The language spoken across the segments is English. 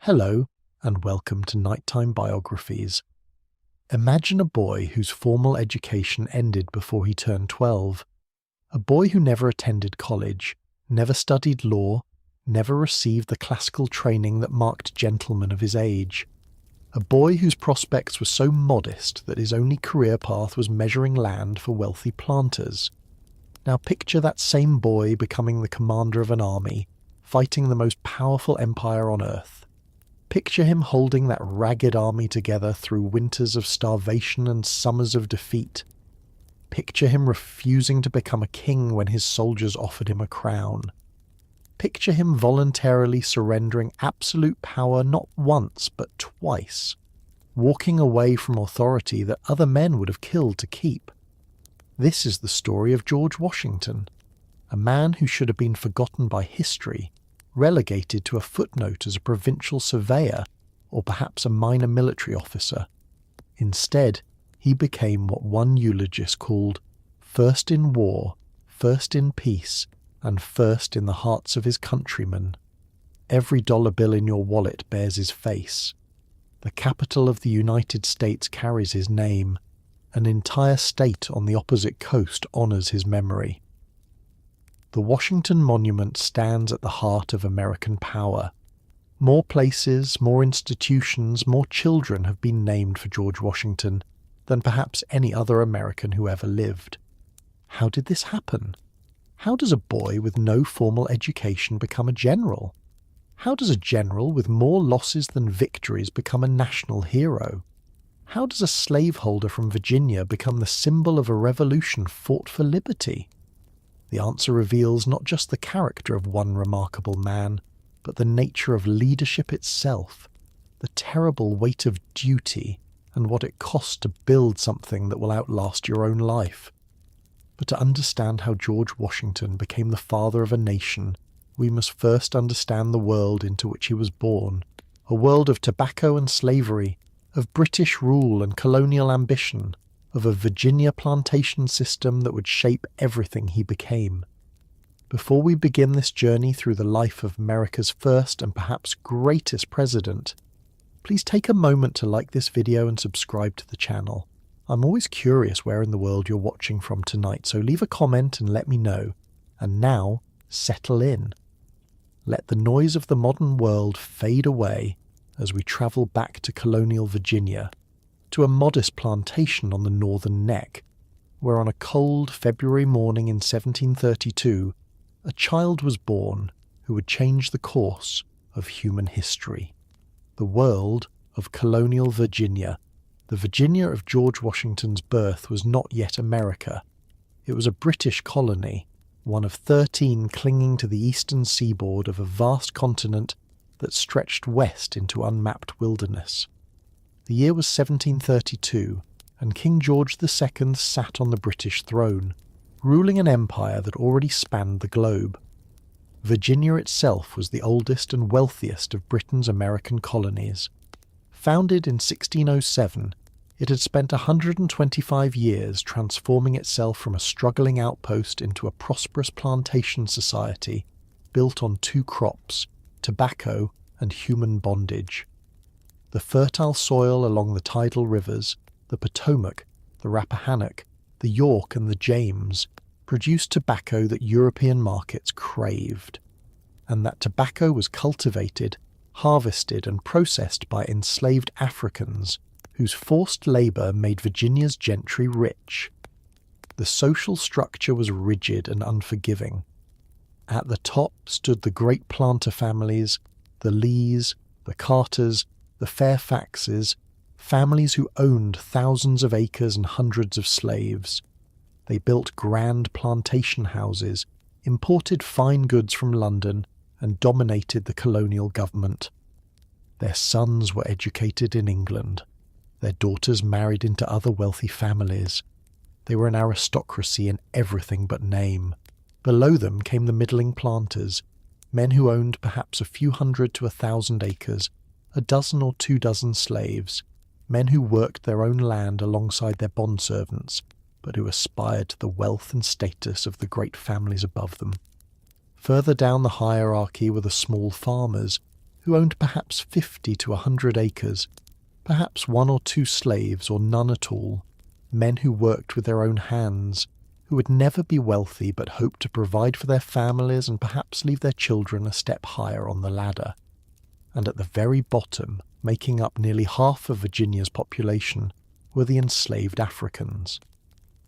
Hello, and welcome to Nighttime Biographies. Imagine a boy whose formal education ended before he turned 12. A boy who never attended college, never studied law, never received the classical training that marked gentlemen of his age. A boy whose prospects were so modest that his only career path was measuring land for wealthy planters. Now picture that same boy becoming the commander of an army, fighting the most powerful empire on earth. Picture him holding that ragged army together through winters of starvation and summers of defeat. Picture him refusing to become a king when his soldiers offered him a crown. Picture him voluntarily surrendering absolute power not once but twice, walking away from authority that other men would have killed to keep. This is the story of George Washington, a man who should have been forgotten by history, relegated to a footnote as a provincial surveyor or perhaps a minor military officer. Instead, he became what one eulogist called first in war, first in peace, and first in the hearts of his countrymen. Every dollar bill in your wallet bears his face. The capital of the United States carries his name. An entire state on the opposite coast honors his memory. The Washington Monument stands at the heart of American power. More places, more institutions, more children have been named for George Washington than perhaps any other American who ever lived. How did this happen? How does a boy with no formal education become a general? How does a general with more losses than victories become a national hero? How does a slaveholder from Virginia become the symbol of a revolution fought for liberty? The answer reveals not just the character of one remarkable man, but the nature of leadership itself, the terrible weight of duty, and what it costs to build something that will outlast your own life. But to understand how George Washington became the father of a nation, we must first understand the world into which he was born, a world of tobacco and slavery, of British rule and colonial ambition, of a Virginia plantation system that would shape everything he became. Before we begin this journey through the life of America's first and perhaps greatest president, please take a moment to like this video and subscribe to the channel. I'm always curious where in the world you're watching from tonight, so leave a comment and let me know. And now, settle in. Let the noise of the modern world fade away as we travel back to colonial Virginia, to a modest plantation on the northern neck, where on a cold February morning in 1732, a child was born who would change the course of human history. The world of colonial Virginia. The Virginia of George Washington's birth was not yet America. It was a British colony, one of 13 clinging to the eastern seaboard of a vast continent that stretched west into unmapped wilderness. The year was 1732, and King George II sat on the British throne, ruling an empire that already spanned the globe. Virginia itself was the oldest and wealthiest of Britain's American colonies. Founded in 1607, it had spent 125 years transforming itself from a struggling outpost into a prosperous plantation society built on two crops, tobacco and human bondage. The fertile soil along the tidal rivers, the Potomac, the Rappahannock, the York and the James, produced tobacco that European markets craved. And that tobacco was cultivated, harvested and processed by enslaved Africans, whose forced labour made Virginia's gentry rich. The social structure was rigid and unforgiving. At the top stood the great planter families, the Lees, the Carters, the Fairfaxes, families who owned thousands of acres and hundreds of slaves. They built grand plantation houses, imported fine goods from London, and dominated the colonial government. Their sons were educated in England. Their daughters married into other wealthy families. They were an aristocracy in everything but name. Below them came the middling planters, men who owned perhaps a few hundred to 1,000 acres, a dozen or 2 dozen slaves, men who worked their own land alongside their bondservants, but who aspired to the wealth and status of the great families above them. Further down the hierarchy were the small farmers, who owned perhaps 50 to 100 acres, perhaps one or two slaves or none at all, men who worked with their own hands, who would never be wealthy but hoped to provide for their families and perhaps leave their children a step higher on the ladder. And at the very bottom, making up nearly half of Virginia's population, were the enslaved Africans.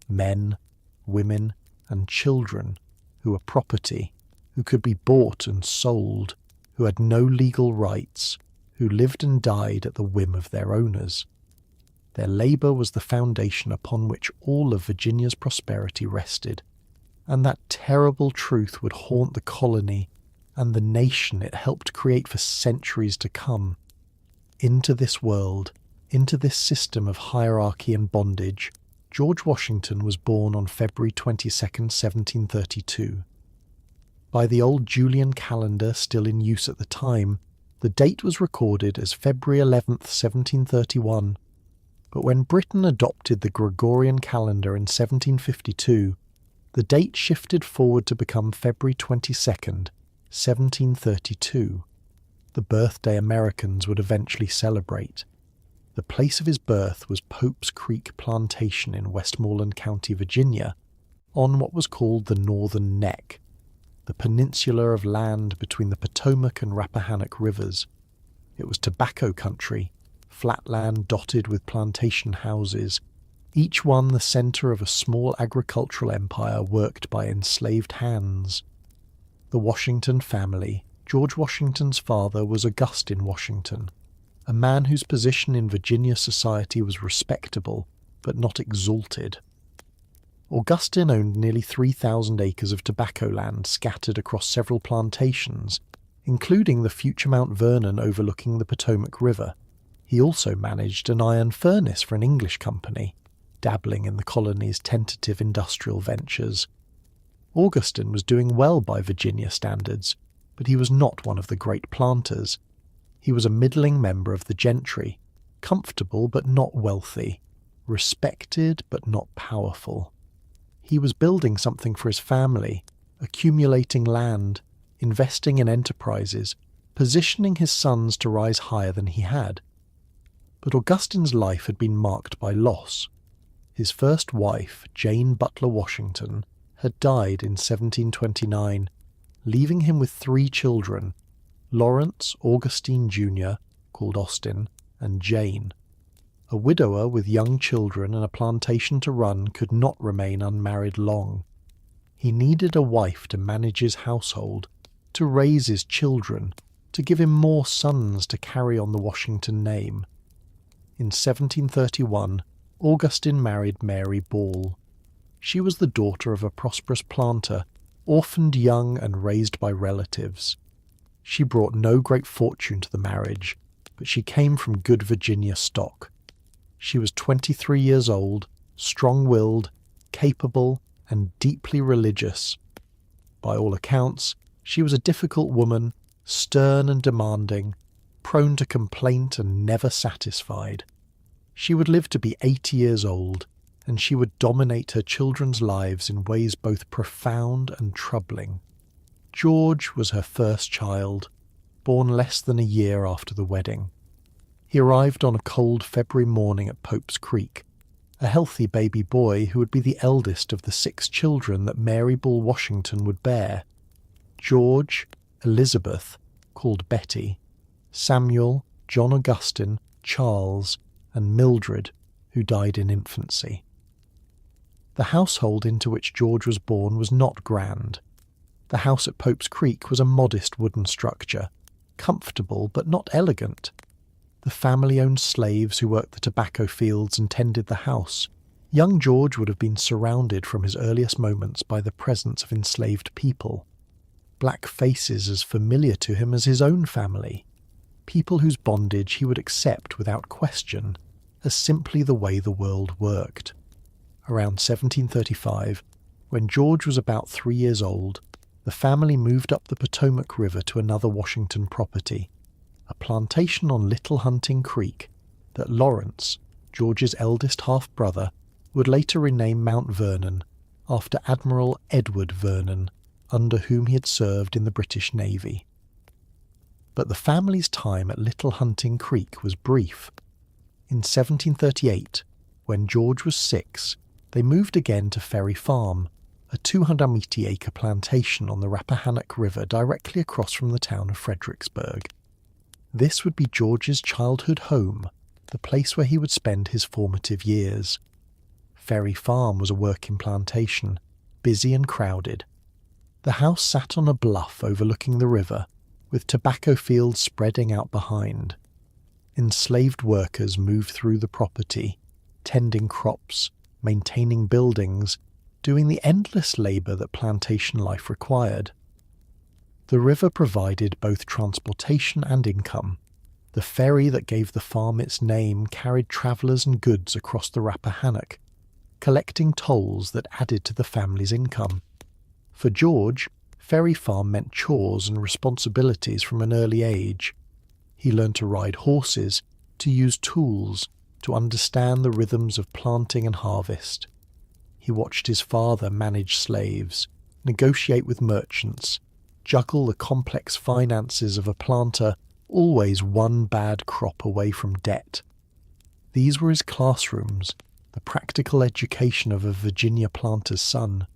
Men, women, and children who were property, who could be bought and sold, who had no legal rights, who lived and died at the whim of their owners. Their labour was the foundation upon which all of Virginia's prosperity rested, and that terrible truth would haunt the colony and the nation it helped create for centuries to come. Into this world, into this system of hierarchy and bondage, George Washington was born on February 22nd, 1732. By the old Julian calendar still in use at the time, the date was recorded as February 11th, 1731. But when Britain adopted the Gregorian calendar in 1752, the date shifted forward to become February 22nd, 1732, the birthday Americans would eventually celebrate. The place of his birth was Pope's Creek Plantation in Westmoreland County, Virginia, on what was called the Northern Neck, the peninsula of land between the Potomac and Rappahannock rivers. It was tobacco country, flat land dotted with plantation houses, each one the centre of a small agricultural empire worked by enslaved hands. The Washington family, George Washington's father, was Augustine Washington, a man whose position in Virginia society was respectable but not exalted. Augustine owned nearly 3,000 acres of tobacco land scattered across several plantations, including the future Mount Vernon overlooking the Potomac River. He also managed an iron furnace for an English company, dabbling in the colony's tentative industrial ventures. Augustine was doing well by Virginia standards, but he was not one of the great planters. He was a middling member of the gentry, comfortable but not wealthy, respected but not powerful. He was building something for his family, accumulating land, investing in enterprises, positioning his sons to rise higher than he had. But Augustine's life had been marked by loss. His first wife, Jane Butler Washington, had died in 1729, leaving him with 3 children, Lawrence Augustine Jr., called Austin, and Jane. A widower with young children and a plantation to run could not remain unmarried long. He needed a wife to manage his household, to raise his children, to give him more sons to carry on the Washington name. In 1731, Augustine married Mary Ball. She was the daughter of a prosperous planter, orphaned young and raised by relatives. She brought no great fortune to the marriage, but she came from good Virginia stock. She was 23 years old, strong-willed, capable, and deeply religious. By all accounts, she was a difficult woman, stern and demanding, prone to complaint and never satisfied. She would live to be 80 years old, and she would dominate her children's lives in ways both profound and troubling. George was her first child, born less than a year after the wedding. He arrived on a cold February morning at Pope's Creek, a healthy baby boy who would be the eldest of the 6 children that Mary Ball Washington would bear: George, Elizabeth, called Betty, Samuel, John Augustine, Charles, and Mildred, who died in infancy. The household into which George was born was not grand. The house at Pope's Creek was a modest wooden structure, comfortable but not elegant. The family owned slaves who worked the tobacco fields and tended the house. Young George would have been surrounded from his earliest moments by the presence of enslaved people. Black faces as familiar to him as his own family. People whose bondage he would accept without question, as simply the way the world worked. Around 1735, when George was about 3 years old, the family moved up the Potomac River to another Washington property, a plantation on Little Hunting Creek that Lawrence, George's eldest half-brother, would later rename Mount Vernon after Admiral Edward Vernon, under whom he had served in the British Navy. But the family's time at Little Hunting Creek was brief. In 1738, when George was 6, they moved again to Ferry Farm, a 280-acre plantation on the Rappahannock River directly across from the town of Fredericksburg. This would be George's childhood home, the place where he would spend his formative years. Ferry Farm was a working plantation, busy and crowded. The house sat on a bluff overlooking the river, with tobacco fields spreading out behind. Enslaved workers moved through the property, tending crops, maintaining buildings, doing the endless labour that plantation life required. The river provided both transportation and income. The ferry that gave the farm its name carried travellers and goods across the Rappahannock, collecting tolls that added to the family's income. For George, Ferry Farm meant chores and responsibilities from an early age. He learned to ride horses, to use tools, to understand the rhythms of planting and harvest. He watched his father manage slaves, negotiate with merchants, juggle the complex finances of a planter, always one bad crop away from debt. These were his classrooms, the practical education of a Virginia planter's son.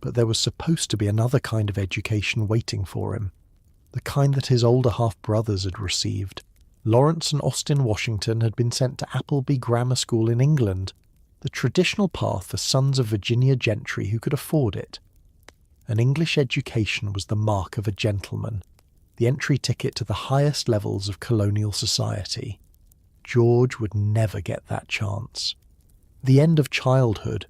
But there was supposed to be another kind of education waiting for him, the kind that his older half-brothers had received. Lawrence and Austin Washington had been sent to Appleby Grammar School in England, the traditional path for sons of Virginia gentry who could afford it. An English education was the mark of a gentleman, the entry ticket to the highest levels of colonial society. George would never get that chance. The end of childhood.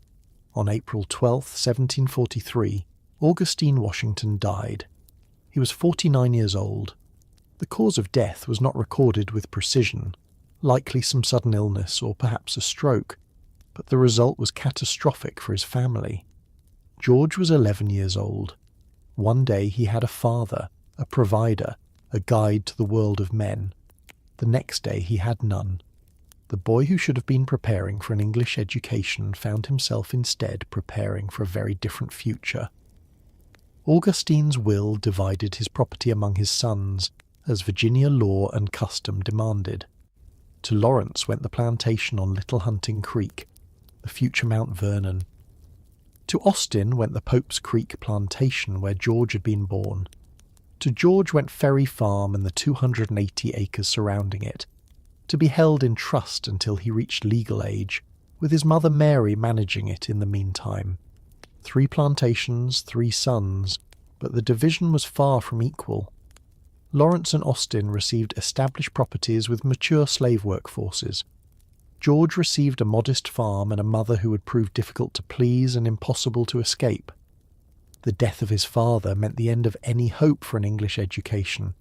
On April 12, 1743, Augustine Washington died. He was 49 years old. The cause of death was not recorded with precision, likely some sudden illness or perhaps a stroke, but the result was catastrophic for his family. George was 11 years old. One day he had a father, a provider, a guide to the world of men. The next day he had none. The boy who should have been preparing for an English education found himself instead preparing for a very different future. Augustine's will divided his property among his sons, as Virginia law and custom demanded. To Lawrence went the plantation on Little Hunting Creek, the future Mount Vernon. To Austin went the Pope's Creek plantation where George had been born. To George went Ferry Farm and the 280 acres surrounding it, to be held in trust until he reached legal age, with his mother Mary managing it in the meantime. 3 plantations, 3 sons, but the division was far from equal. Lawrence and Austin received established properties with mature slave workforces. George received a modest farm and a mother who would prove difficult to please and impossible to escape. The death of his father meant the end of any hope for an English education.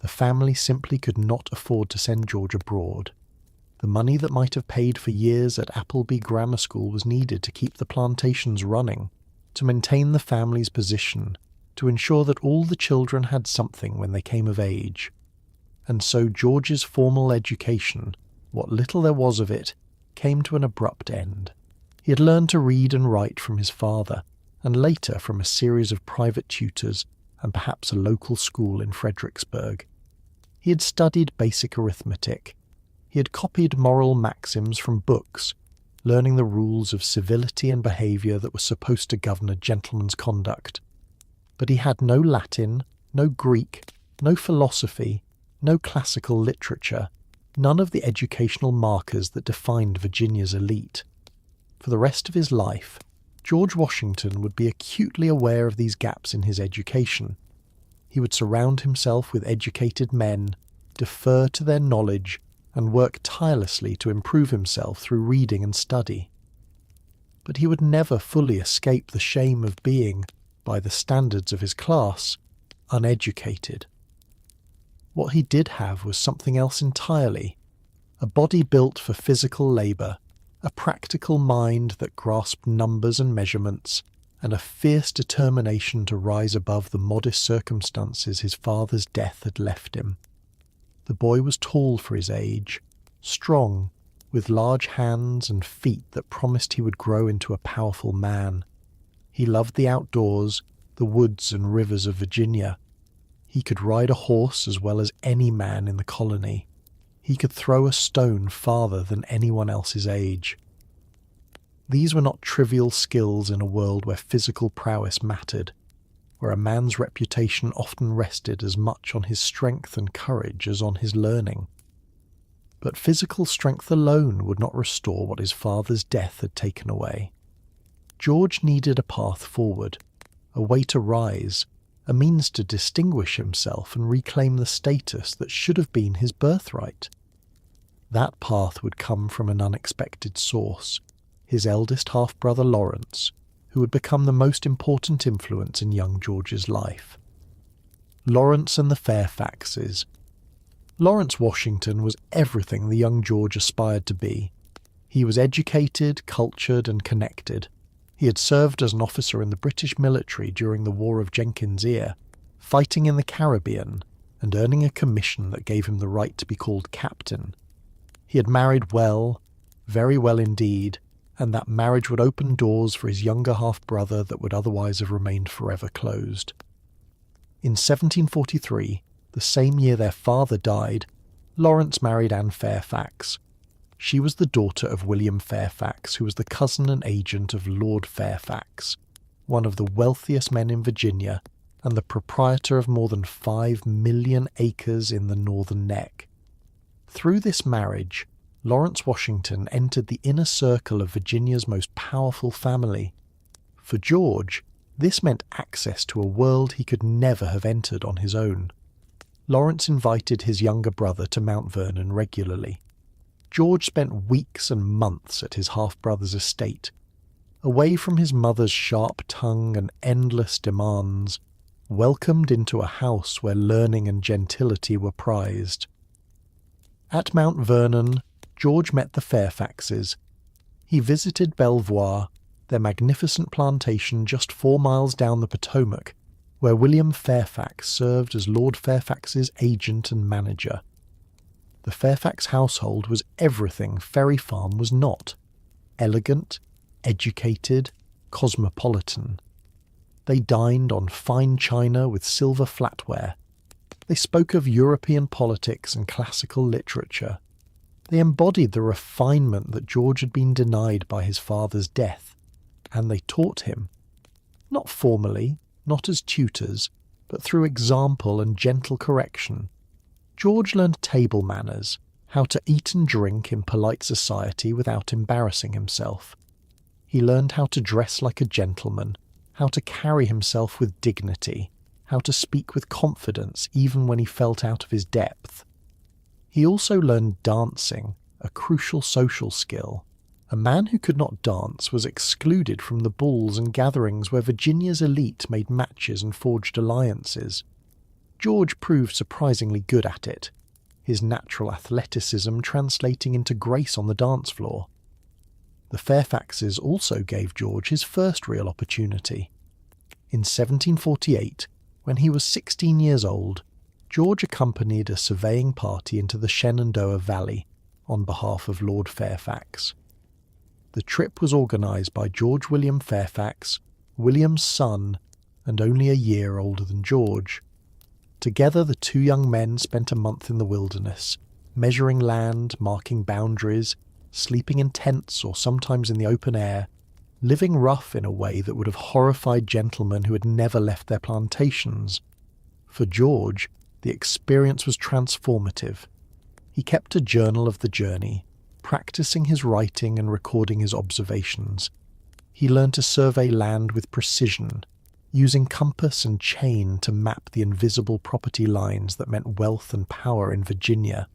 The family simply could not afford to send George abroad. The money that might have paid for years at Appleby Grammar School was needed to keep the plantations running, to maintain the family's position, to ensure that all the children had something when they came of age. And so George's formal education, what little there was of it, came to an abrupt end. He had learned to read and write from his father, and later from a series of private tutors and perhaps a local school in Fredericksburg. He had studied basic arithmetic. He had copied moral maxims from books, learning the rules of civility and behaviour that were supposed to govern a gentleman's conduct. But he had no Latin, no Greek, no philosophy, no classical literature, none of the educational markers that defined Virginia's elite. For the rest of his life, George Washington would be acutely aware of these gaps in his education. He would surround himself with educated men, defer to their knowledge, and work tirelessly to improve himself through reading and study. But he would never fully escape the shame of being, by the standards of his class, uneducated. What he did have was something else entirely, a body built for physical labour, a practical mind that grasped numbers and measurements, and a fierce determination to rise above the modest circumstances his father's death had left him. The boy was tall for his age, strong, with large hands and feet that promised he would grow into a powerful man. He loved the outdoors, the woods and rivers of Virginia. He could ride a horse as well as any man in the colony. He could throw a stone farther than anyone else's age. These were not trivial skills in a world where physical prowess mattered, where a man's reputation often rested as much on his strength and courage as on his learning. But physical strength alone would not restore what his father's death had taken away. George needed a path forward, a way to rise, a means to distinguish himself and reclaim the status that should have been his birthright. That path would come from an unexpected source, his eldest half-brother Lawrence, who would become the most important influence in young George's life. Lawrence and the Fairfaxes. Lawrence Washington was everything the young George aspired to be. He was educated, cultured, and connected. He had served as an officer in the British military during the War of Jenkins' Ear, fighting in the Caribbean and earning a commission that gave him the right to be called captain. He had married well, very well indeed, and that marriage would open doors for his younger half-brother that would otherwise have remained forever closed. In 1743, the same year their father died, Lawrence married Anne Fairfax. She was the daughter of William Fairfax, who was the cousin and agent of Lord Fairfax, one of the wealthiest men in Virginia and the proprietor of more than 5 million acres in the Northern Neck. Through this marriage, Lawrence Washington entered the inner circle of Virginia's most powerful family. For George, this meant access to a world he could never have entered on his own. Lawrence invited his younger brother to Mount Vernon regularly. George spent weeks and months at his half-brother's estate, away from his mother's sharp tongue and endless demands, welcomed into a house where learning and gentility were prized. At Mount Vernon, George met the Fairfaxes. He visited Belvoir, their magnificent plantation just 4 miles down the Potomac, where William Fairfax served as Lord Fairfax's agent and manager. The Fairfax household was everything Ferry Farm was not: elegant, educated, cosmopolitan. They dined on fine china with silver flatware. They spoke of European politics and classical literature. They embodied the refinement that George had been denied by his father's death, and they taught him. Not formally, not as tutors, but through example and gentle correction. George learned table manners, how to eat and drink in polite society without embarrassing himself. He learned how to dress like a gentleman, how to carry himself with dignity, how to speak with confidence even when he felt out of his depth. He also learned dancing, a crucial social skill. A man who could not dance was excluded from the balls and gatherings where Virginia's elite made matches and forged alliances. George proved surprisingly good at it, his natural athleticism translating into grace on the dance floor. The Fairfaxes also gave George his first real opportunity. In 1748, when he was 16 years old, George accompanied a surveying party into the Shenandoah Valley on behalf of Lord Fairfax. The trip was organised by George William Fairfax, William's son, and only a year older than George. Together the two young men spent a month in the wilderness, measuring land, marking boundaries, sleeping in tents or sometimes in the open air, living rough in a way that would have horrified gentlemen who had never left their plantations. For George, the experience was transformative. He kept a journal of the journey, practicing his writing and recording his observations. He learned to survey land with precision, using compass and chain to map the invisible property lines that meant wealth and power in Virginia.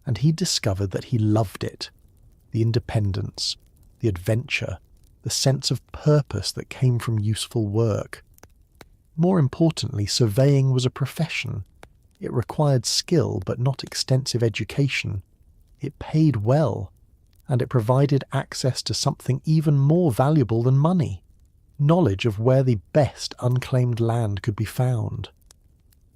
And he discovered that he loved it. The independence, the adventure, the sense of purpose that came from useful work. More importantly, surveying was a profession. It required skill but not extensive education. It paid well, and it provided access to something even more valuable than money: knowledge of where the best unclaimed land could be found.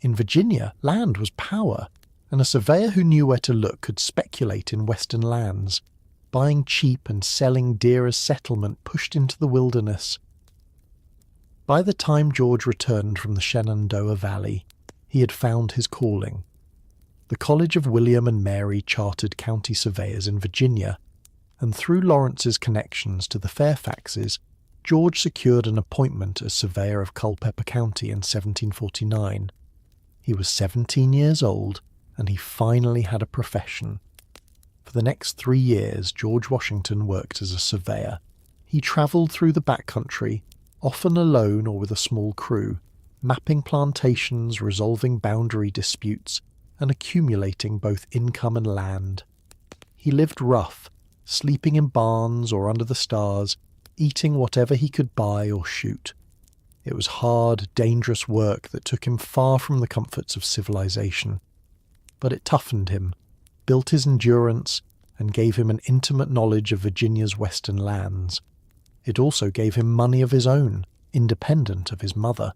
In Virginia, land was power, and a surveyor who knew where to look could speculate in western lands, buying cheap and selling dear as settlement pushed into the wilderness. By the time George returned from the Shenandoah Valley, He had found his calling. The College of William and Mary chartered county surveyors in Virginia, and through Lawrence's connections to the Fairfaxes, George secured an appointment as surveyor of Culpeper County in 1749. He was 17 years old, and he finally had a profession. For the next 3 years, George Washington worked as a surveyor. He travelled through the backcountry, often alone or with a small crew, mapping plantations, resolving boundary disputes, and accumulating both income and land. He lived rough, sleeping in barns or under the stars, eating whatever he could buy or shoot. It was hard, dangerous work that took him far from the comforts of civilization. But it toughened him, built his endurance, and gave him an intimate knowledge of Virginia's western lands. It also gave him money of his own, independent of his mother.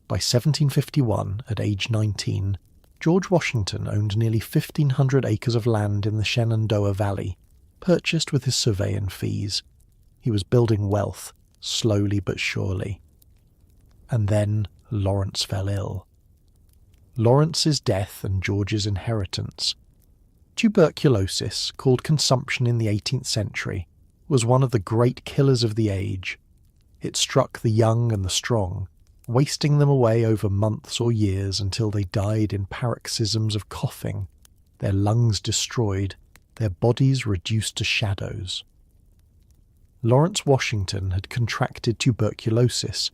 By 1751, at age 19, George Washington owned nearly 1,500 acres of land in the Shenandoah Valley, purchased with his surveying fees. He was building wealth, slowly but surely. And then Lawrence fell ill. Lawrence's death and George's inheritance. Tuberculosis, called consumption in the 18th century, was one of the great killers of the age. It struck the young and the strong, wasting them away over months or years until they died in paroxysms of coughing, their lungs destroyed, their bodies reduced to shadows. Lawrence Washington had contracted tuberculosis,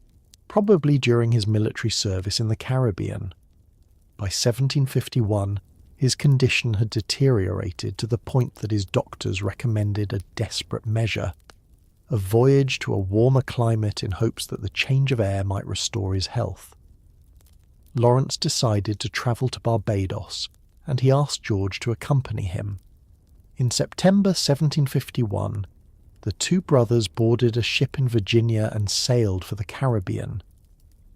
probably during his military service in the Caribbean. By 1751, his condition had deteriorated to the point that his doctors recommended a desperate measure, a voyage to a warmer climate in hopes that the change of air might restore his health. Lawrence decided to travel to Barbados, and he asked George to accompany him. In September 1751, the two brothers boarded a ship in Virginia and sailed for the Caribbean.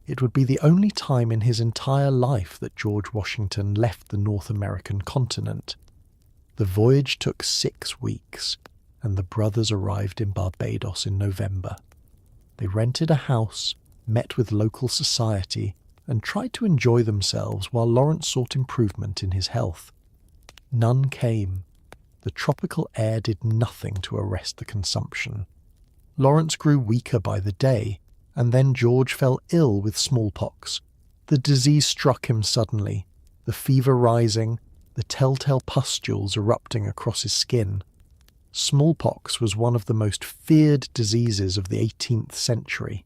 It would be the only time in his entire life that George Washington left the North American continent. The voyage took 6 weeks, and the brothers arrived in Barbados in November. They rented a house, met with local society, and tried to enjoy themselves while Lawrence sought improvement in his health. None came. The tropical air did nothing to arrest the consumption. Lawrence grew weaker by the day, and then George fell ill with smallpox. The disease struck him suddenly, the fever rising, the telltale pustules erupting across his skin. Smallpox was one of the most feared diseases of the 18th century.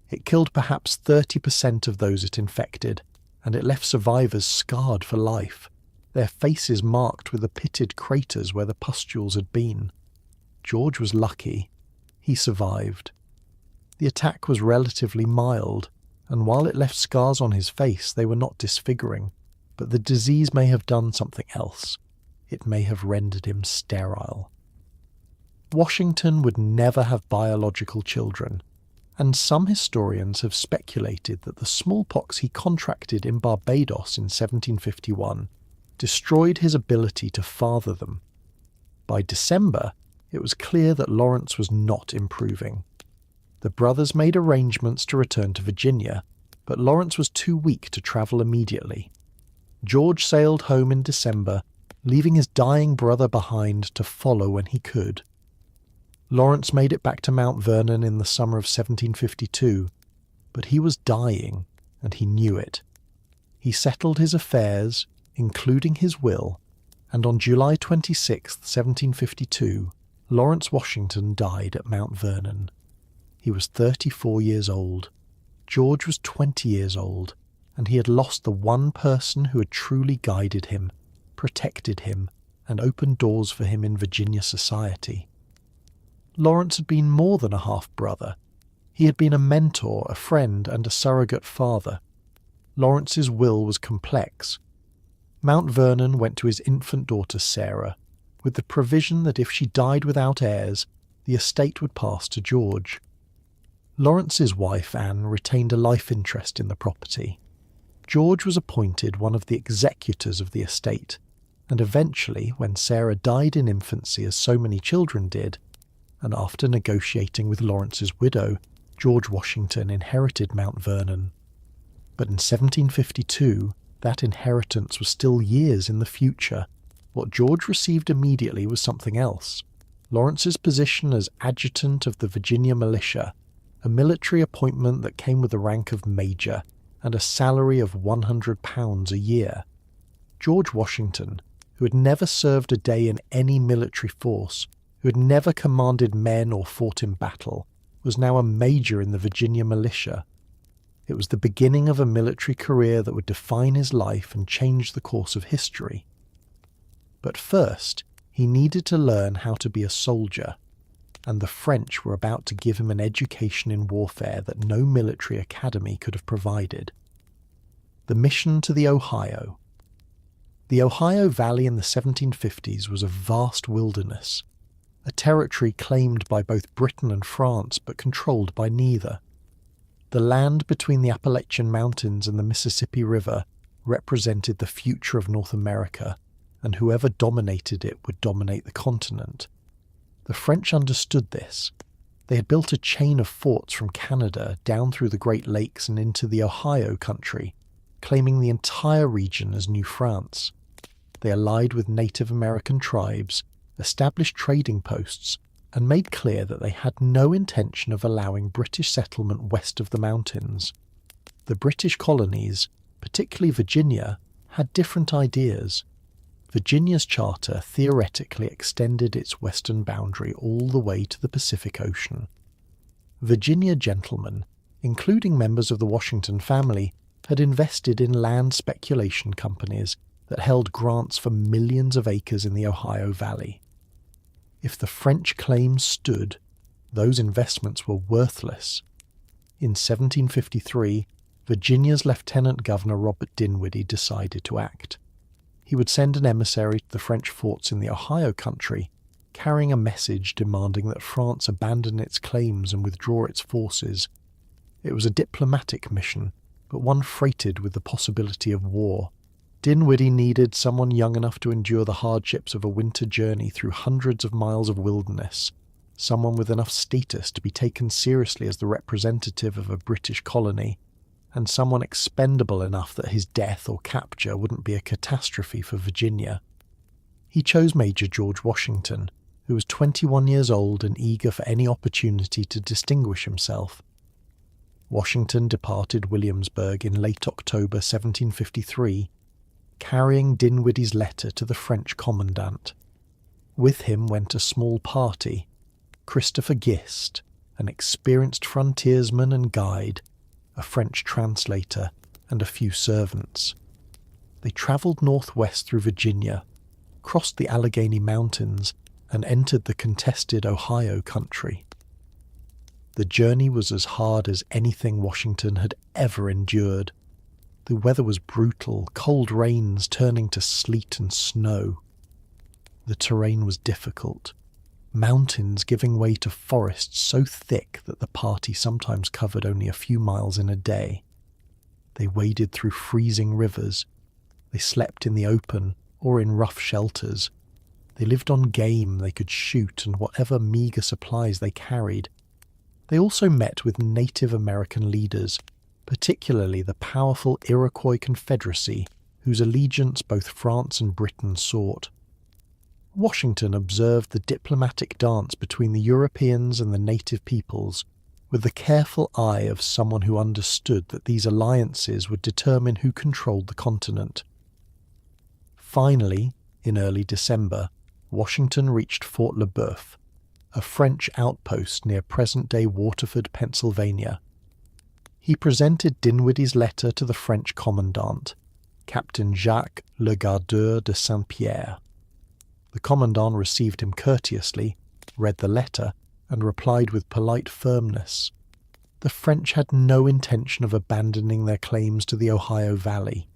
It killed perhaps 30% of those it infected, and it left survivors scarred for life, their faces marked with the pitted craters where the pustules had been. George was lucky. He survived. The attack was relatively mild, and while it left scars on his face, they were not disfiguring, but the disease may have done something else. It may have rendered him sterile. Washington would never have biological children, and some historians have speculated that the smallpox he contracted in Barbados in 1751 destroyed his ability to father them. By December, it was clear that Lawrence was not improving. The brothers made arrangements to return to Virginia, but Lawrence was too weak to travel immediately. George sailed home in December, leaving his dying brother behind to follow when he could. Lawrence made it back to Mount Vernon in the summer of 1752, but he was dying, and he knew it. He settled his affairs, including his will, and on July 26, 1752, Lawrence Washington died at Mount Vernon. He was 34 years old. George was 20 years old, and he had lost the one person who had truly guided him, protected him, and opened doors for him in Virginia society. Lawrence had been more than a half-brother. He had been a mentor, a friend, and a surrogate father. Lawrence's will was complex. Mount Vernon went to his infant daughter Sarah, with the provision that if she died without heirs, the estate would pass to George. Lawrence's wife Anne retained a life interest in the property. George was appointed one of the executors of the estate, and eventually, when Sarah died in infancy as so many children did, and after negotiating with Lawrence's widow, George Washington inherited Mount Vernon. But in 1752, that inheritance was still years in the future. What George received immediately was something else. Lawrence's position as adjutant of the Virginia militia, a military appointment that came with the rank of major, and a salary of £100 a year. George Washington, who had never served a day in any military force, who had never commanded men or fought in battle, was now a major in the Virginia militia. It was the beginning of a military career that would define his life and change the course of history. But first, he needed to learn how to be a soldier, and the French were about to give him an education in warfare that no military academy could have provided. The mission to the Ohio. The Ohio Valley in the 1750s was a vast wilderness, a territory claimed by both Britain and France but controlled by neither. The land between the Appalachian Mountains and the Mississippi River represented the future of North America, and whoever dominated it would dominate the continent. The French understood this. They had built a chain of forts from Canada down through the Great Lakes and into the Ohio country, claiming the entire region as New France. They allied with Native American tribes, established trading posts, and made clear that they had no intention of allowing British settlement west of the mountains. The British colonies, particularly Virginia, had different ideas. Virginia's charter theoretically extended its western boundary all the way to the Pacific Ocean. Virginia gentlemen, including members of the Washington family, had invested in land speculation companies that held grants for millions of acres in the Ohio Valley. If the French claims stood, those investments were worthless. In 1753, Virginia's Lieutenant Governor Robert Dinwiddie decided to act. He would send an emissary to the French forts in the Ohio country, carrying a message demanding that France abandon its claims and withdraw its forces. It was a diplomatic mission, but one freighted with the possibility of war. Dinwiddie needed someone young enough to endure the hardships of a winter journey through hundreds of miles of wilderness, someone with enough status to be taken seriously as the representative of a British colony, and someone expendable enough that his death or capture wouldn't be a catastrophe for Virginia. He chose Major George Washington, who was 21 years old and eager for any opportunity to distinguish himself. Washington departed Williamsburg in late October 1753, carrying Dinwiddie's letter to the French commandant. With him went a small party: Christopher Gist, an experienced frontiersman and guide, a French translator, and a few servants. They travelled northwest through Virginia, crossed the Allegheny Mountains, and entered the contested Ohio country. The journey was as hard as anything Washington had ever endured. The weather was brutal, cold rains turning to sleet and snow. The terrain was difficult, mountains giving way to forests so thick that the party sometimes covered only a few miles in a day. They waded through freezing rivers. They slept in the open or in rough shelters. They lived on game they could shoot and whatever meagre supplies they carried. They also met with Native American leaders, particularly the powerful Iroquois Confederacy, whose allegiance both France and Britain sought. Washington observed the diplomatic dance between the Europeans and the native peoples with the careful eye of someone who understood that these alliances would determine who controlled the continent. Finally, in early December, Washington reached Fort Le Boeuf, a French outpost near present-day Waterford, Pennsylvania. He presented Dinwiddie's letter to the French commandant, Captain Jacques Le Gardeur de Saint-Pierre. The commandant received him courteously, read the letter, and replied with polite firmness. The French had no intention of abandoning their claims to the Ohio Valley.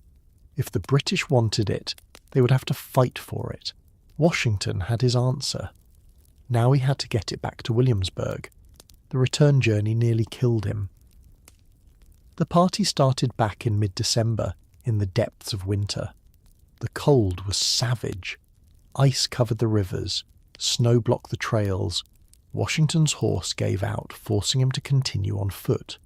If the British wanted it, they would have to fight for it. Washington had his answer. Now he had to get it back to Williamsburg. The return journey nearly killed him. The party started back in mid-December, in the depths of winter. The cold was savage. Ice covered the rivers, snow blocked the trails. Washington's horse gave out, forcing him to continue on foot.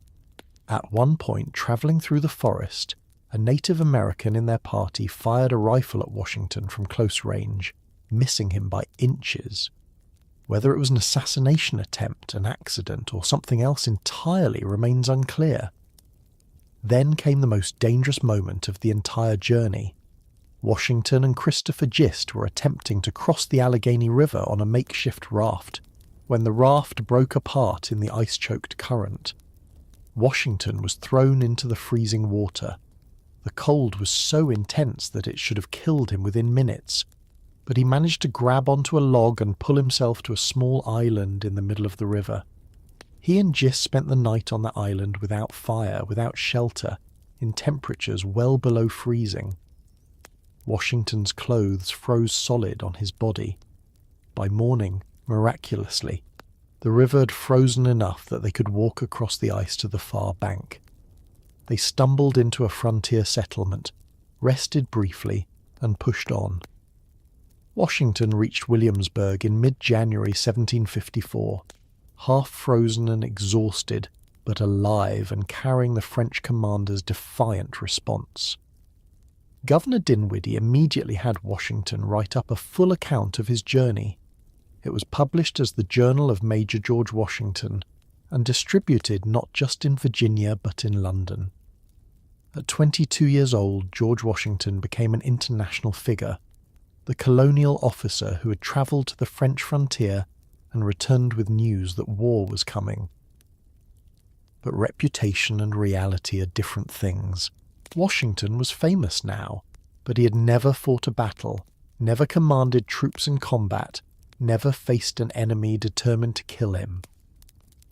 At one point, travelling through the forest, a Native American in their party fired a rifle at Washington from close range, missing him by inches. Whether it was an assassination attempt, an accident, or something else entirely remains unclear. Then came the most dangerous moment of the entire journey. Washington and Christopher Gist were attempting to cross the Allegheny River on a makeshift raft, when the raft broke apart in the ice-choked current. Washington was thrown into the freezing water. The cold was so intense that it should have killed him within minutes, but he managed to grab onto a log and pull himself to a small island in the middle of the river. He and Gist spent the night on the island without fire, without shelter, in temperatures well below freezing. Washington's clothes froze solid on his body. By morning, miraculously, the river had frozen enough that they could walk across the ice to the far bank. They stumbled into a frontier settlement, rested briefly, and pushed on. Washington reached Williamsburg in mid-January 1754, half frozen and exhausted, but alive and carrying the French commander's defiant response. Governor Dinwiddie immediately had Washington write up a full account of his journey. It was published as the Journal of Major George Washington and distributed not just in Virginia but in London. At 22 years old, George Washington became an international figure, the colonial officer who had travelled to the French frontier and returned with news that war was coming. But reputation and reality are different things. Washington was famous now, but he had never fought a battle, never commanded troops in combat, never faced an enemy determined to kill him.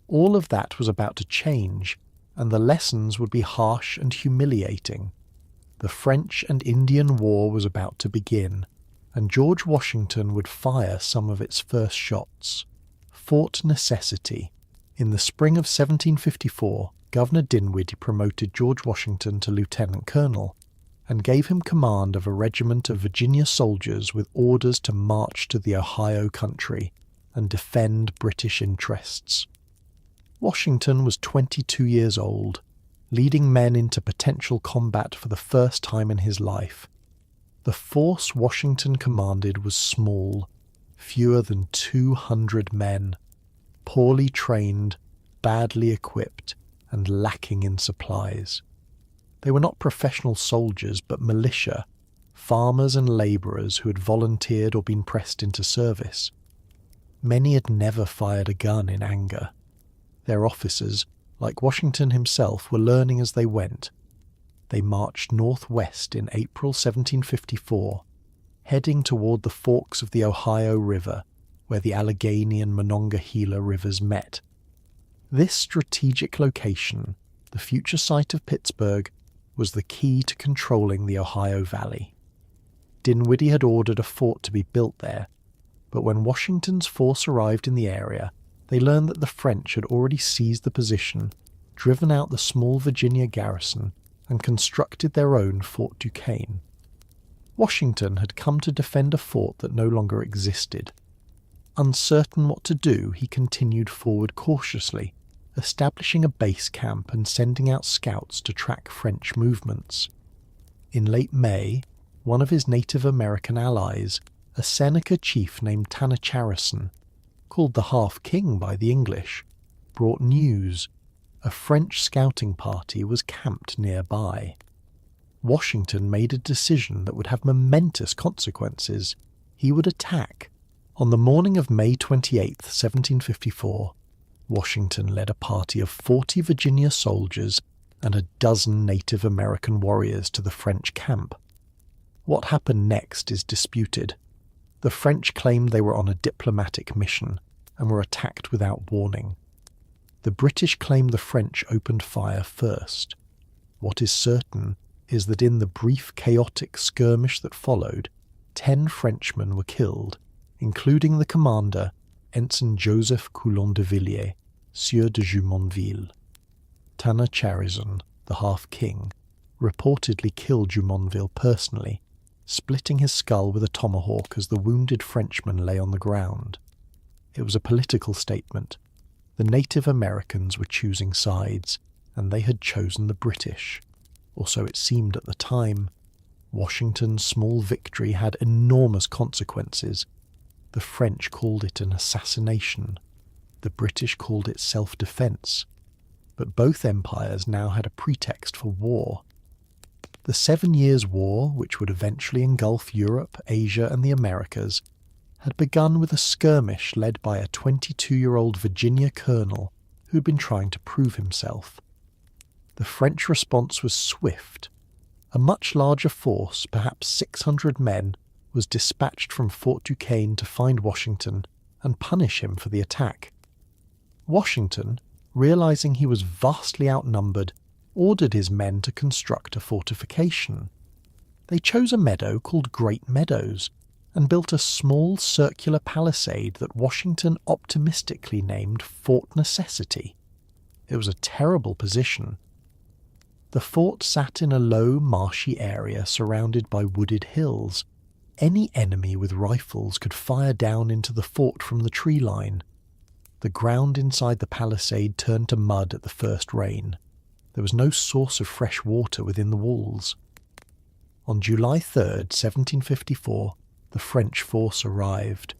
All of that was about to change, and the lessons would be harsh and humiliating. The French and Indian War was about to begin, and George Washington would fire some of its first shots. Fort necessity. In the spring of 1754, Governor Dinwiddie promoted George Washington to lieutenant colonel and gave him command of a regiment of Virginia soldiers with orders to march to the Ohio country and defend British interests. Washington was 22 years old, leading men into potential combat for the first time in his life. The force Washington commanded was small, fewer than 200 men, poorly trained, badly equipped, and lacking in supplies. They were not professional soldiers, but militia, farmers and labourers who had volunteered or been pressed into service. Many had never fired a gun in anger. Their officers, like Washington himself, were learning as they went. They marched northwest in April 1754, heading toward the forks of the Ohio River, where the Allegheny and Monongahela rivers met. This strategic location, the future site of Pittsburgh, was the key to controlling the Ohio Valley. Dinwiddie had ordered a fort to be built there, but when Washington's force arrived in the area, they learned that the French had already seized the position, driven out the small Virginia garrison, and constructed their own Fort Duquesne. Washington had come to defend a fort that no longer existed. Uncertain what to do, he continued forward cautiously, establishing a base camp and sending out scouts to track French movements. In late May, one of his Native American allies, a Seneca chief named Tanacharison, called the Half-King by the English, brought news. A French scouting party was camped nearby. Washington made a decision that would have momentous consequences. He would attack. On the morning of May 28, 1754, Washington led a party of 40 Virginia soldiers and a dozen Native American warriors to the French camp. What happened next is disputed. The French claimed they were on a diplomatic mission and were attacked without warning. The British claimed the French opened fire first. What is certain is that in the brief chaotic skirmish that followed, 10 Frenchmen were killed, including the commander, Ensign Joseph Coulon de Villiers, Sieur de Jumonville. Tanacharison, the Half-King, reportedly killed Jumonville personally, splitting his skull with a tomahawk as the wounded Frenchman lay on the ground. It was a political statement. The Native Americans were choosing sides, and they had chosen the British, or so it seemed at the time. Washington's small victory had enormous consequences. The French called it an assassination. The British called it self-defense. But both empires now had a pretext for war. The 7 Years' War, which would eventually engulf Europe, Asia, and the Americas, had begun with a skirmish led by a 22-year-old Virginia colonel who had been trying to prove himself. The French response was swift. A much larger force, perhaps 600 men, was dispatched from Fort Duquesne to find Washington and punish him for the attack. Washington, realizing he was vastly outnumbered, ordered his men to construct a fortification. They chose a meadow called Great Meadows and built a small circular palisade that Washington optimistically named Fort Necessity. It was a terrible position. The fort sat in a low, marshy area surrounded by wooded hills. Any enemy with rifles could fire down into the fort from the tree line. The ground inside the palisade turned to mud at the first rain. There was no source of fresh water within the walls. On July 3rd, 1754, the French force arrived.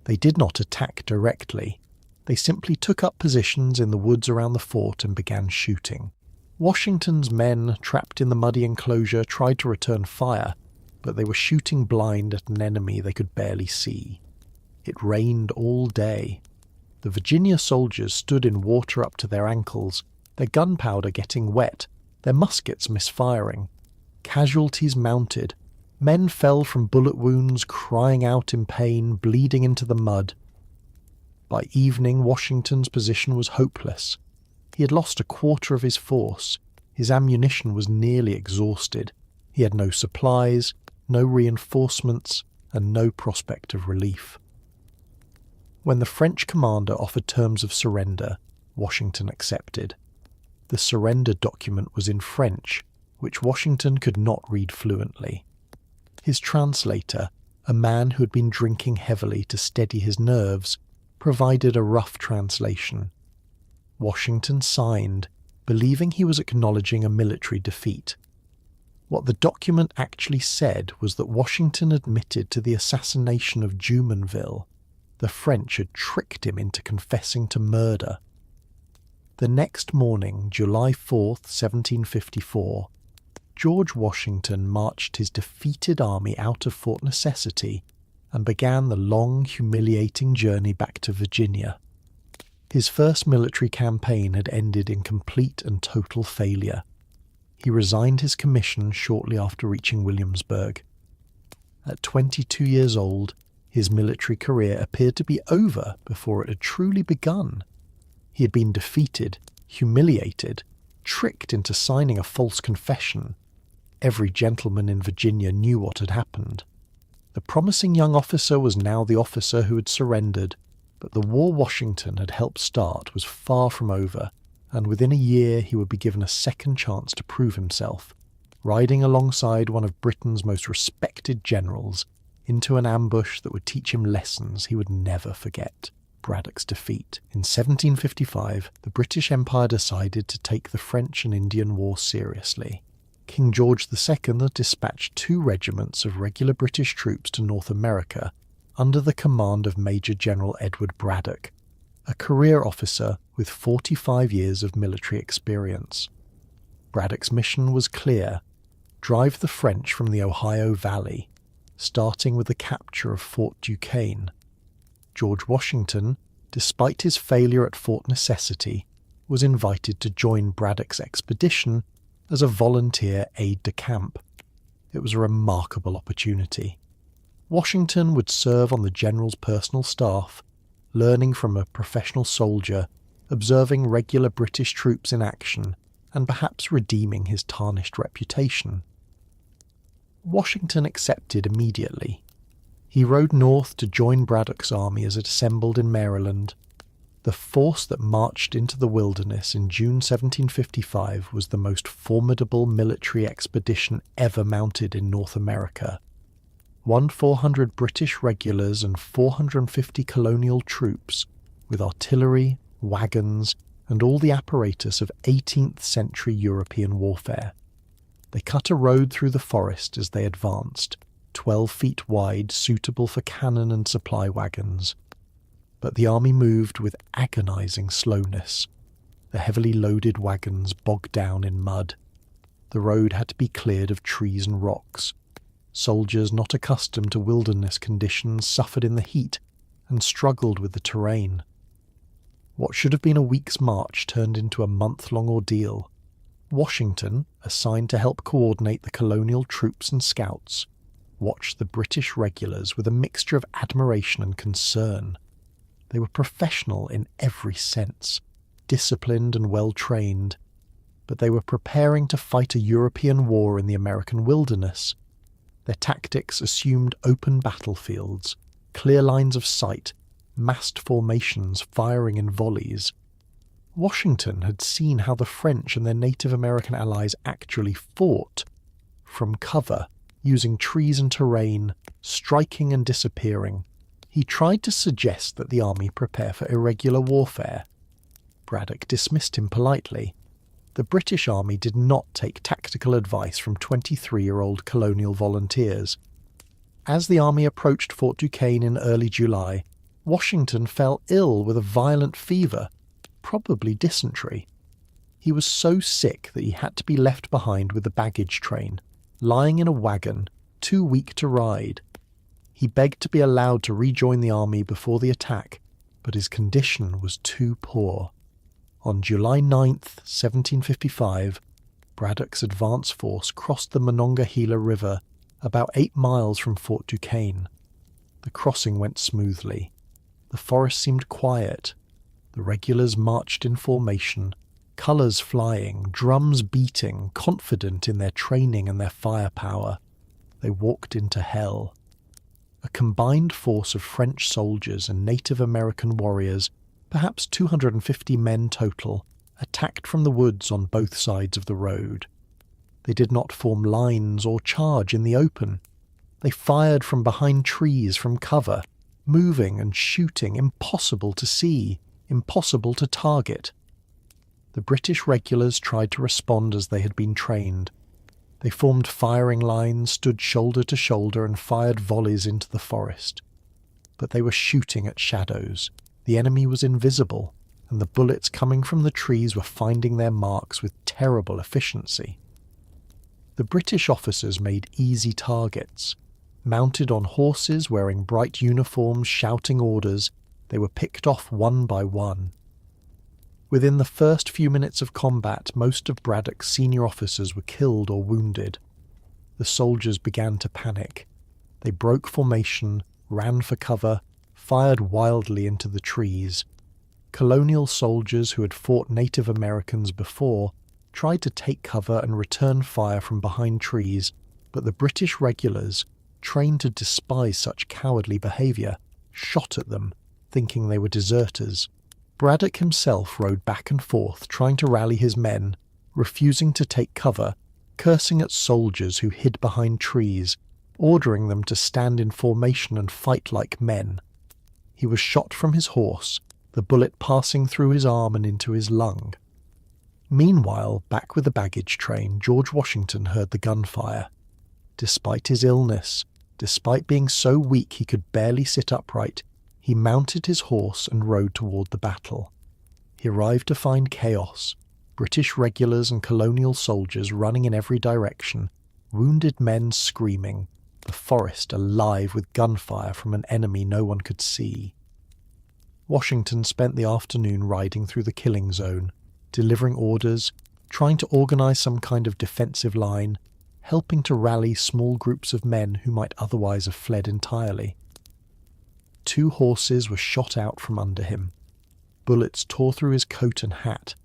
They did not attack directly. They simply took up positions in the woods around the fort and began shooting. Washington's men, trapped in the muddy enclosure, tried to return fire, but they were shooting blind at an enemy they could barely see. It rained all day. The Virginia soldiers stood in water up to their ankles, their gunpowder getting wet, their muskets misfiring. Casualties mounted. Men fell from bullet wounds, crying out in pain, bleeding into the mud. By evening, Washington's position was hopeless. He had lost a quarter of his force. His ammunition was nearly exhausted. He had no supplies, no reinforcements, and no prospect of relief. When the French commander offered terms of surrender, Washington accepted. The surrender document was in French, which Washington could not read fluently. His translator, a man who had been drinking heavily to steady his nerves, provided a rough translation. Washington signed, believing he was acknowledging a military defeat. What the document actually said was that Washington admitted to the assassination of Jumonville. The French had tricked him into confessing to murder. The next morning, July 4th, 1754, George Washington marched his defeated army out of Fort Necessity and began the long, humiliating journey back to Virginia. His first military campaign had ended in complete and total failure. He resigned his commission shortly after reaching Williamsburg. At 22 years old, his military career appeared to be over before it had truly begun. He had been defeated, humiliated, tricked into signing a false confession. Every gentleman in Virginia knew what had happened. The promising young officer was now the officer who had surrendered, but the war Washington had helped start was far from over, and within a year he would be given a second chance to prove himself, riding alongside one of Britain's most respected generals into an ambush that would teach him lessons he would never forget. Braddock's defeat. In 1755, the British Empire decided to take the French and Indian War seriously. King George II dispatched 2 regiments of regular British troops to North America under the command of Major General Edward Braddock, a career officer with 45 years of military experience. Braddock's mission was clear: drive the French from the Ohio Valley, starting with the capture of Fort Duquesne. George Washington, despite his failure at Fort Necessity, was invited to join Braddock's expedition as a volunteer aide-de-camp. It was a remarkable opportunity. Washington would serve on the general's personal staff, learning from a professional soldier, observing regular British troops in action, and perhaps redeeming his tarnished reputation. Washington accepted immediately. He rode north to join Braddock's army as it assembled in Maryland. The force that marched into the wilderness in June 1755 was the most formidable military expedition ever mounted in North America. 400 British regulars and 450 colonial troops, with artillery, wagons, and all the apparatus of 18th century European warfare. They cut a road through the forest as they advanced, 12 feet wide, suitable for cannon and supply wagons. But the army moved with agonizing slowness. The heavily loaded wagons bogged down in mud. The road had to be cleared of trees and rocks. Soldiers not accustomed to wilderness conditions suffered in the heat and struggled with the terrain. What should have been a week's march turned into a month-long ordeal. Washington, assigned to help coordinate the colonial troops and scouts, watched the British regulars with a mixture of admiration and concern. They were professional in every sense, disciplined and well-trained, but they were preparing to fight a European war in the American wilderness. Their tactics assumed open battlefields, clear lines of sight, massed formations firing in volleys. Washington had seen how the French and their Native American allies actually fought, from cover, using trees and terrain, striking and disappearing. He tried to suggest that the army prepare for irregular warfare. Braddock dismissed him politely. The British army did not take tactical advice from 23-year-old colonial volunteers. As the army approached Fort Duquesne in early July, Washington fell ill with a violent fever, probably dysentery. He was so sick that he had to be left behind with the baggage train, lying in a wagon, too weak to ride. He begged to be allowed to rejoin the army before the attack, but his condition was too poor. On July 9th, 1755, Braddock's advance force crossed the Monongahela River about 8 miles from Fort Duquesne. The crossing went smoothly. The forest seemed quiet. The regulars marched in formation, colours flying, drums beating, confident in their training and their firepower. They walked into hell. A combined force of French soldiers and Native American warriors, perhaps 250 men total, attacked from the woods on both sides of the road. They did not form lines or charge in the open. They fired from behind trees, from cover, moving and shooting, impossible to see, impossible to target. The British regulars tried to respond as they had been trained. They formed firing lines, stood shoulder to shoulder, and fired volleys into the forest. But they were shooting at shadows. The enemy was invisible, and the bullets coming from the trees were finding their marks with terrible efficiency. The British officers made easy targets. Mounted on horses, wearing bright uniforms, shouting orders, they were picked off one by one. Within the first few minutes of combat, most of Braddock's senior officers were killed or wounded. The soldiers began to panic. They broke formation, ran for cover, fired wildly into the trees. Colonial soldiers who had fought Native Americans before tried to take cover and return fire from behind trees, but the British regulars, trained to despise such cowardly behaviour, shot at them, thinking they were deserters. Braddock himself rode back and forth, trying to rally his men, refusing to take cover, cursing at soldiers who hid behind trees, ordering them to stand in formation and fight like men. He was shot from his horse, the bullet passing through his arm and into his lung. Meanwhile, back with the baggage train, George Washington heard the gunfire. Despite his illness, despite being so weak he could barely sit upright, he mounted his horse and rode toward the battle. He arrived to find chaos, British regulars and colonial soldiers running in every direction, wounded men screaming, the forest alive with gunfire from an enemy no one could see. Washington spent the afternoon riding through the killing zone, delivering orders, trying to organize some kind of defensive line, helping to rally small groups of men who might otherwise have fled entirely. 2 horses were shot out from under him. Bullets tore through his coat and hat.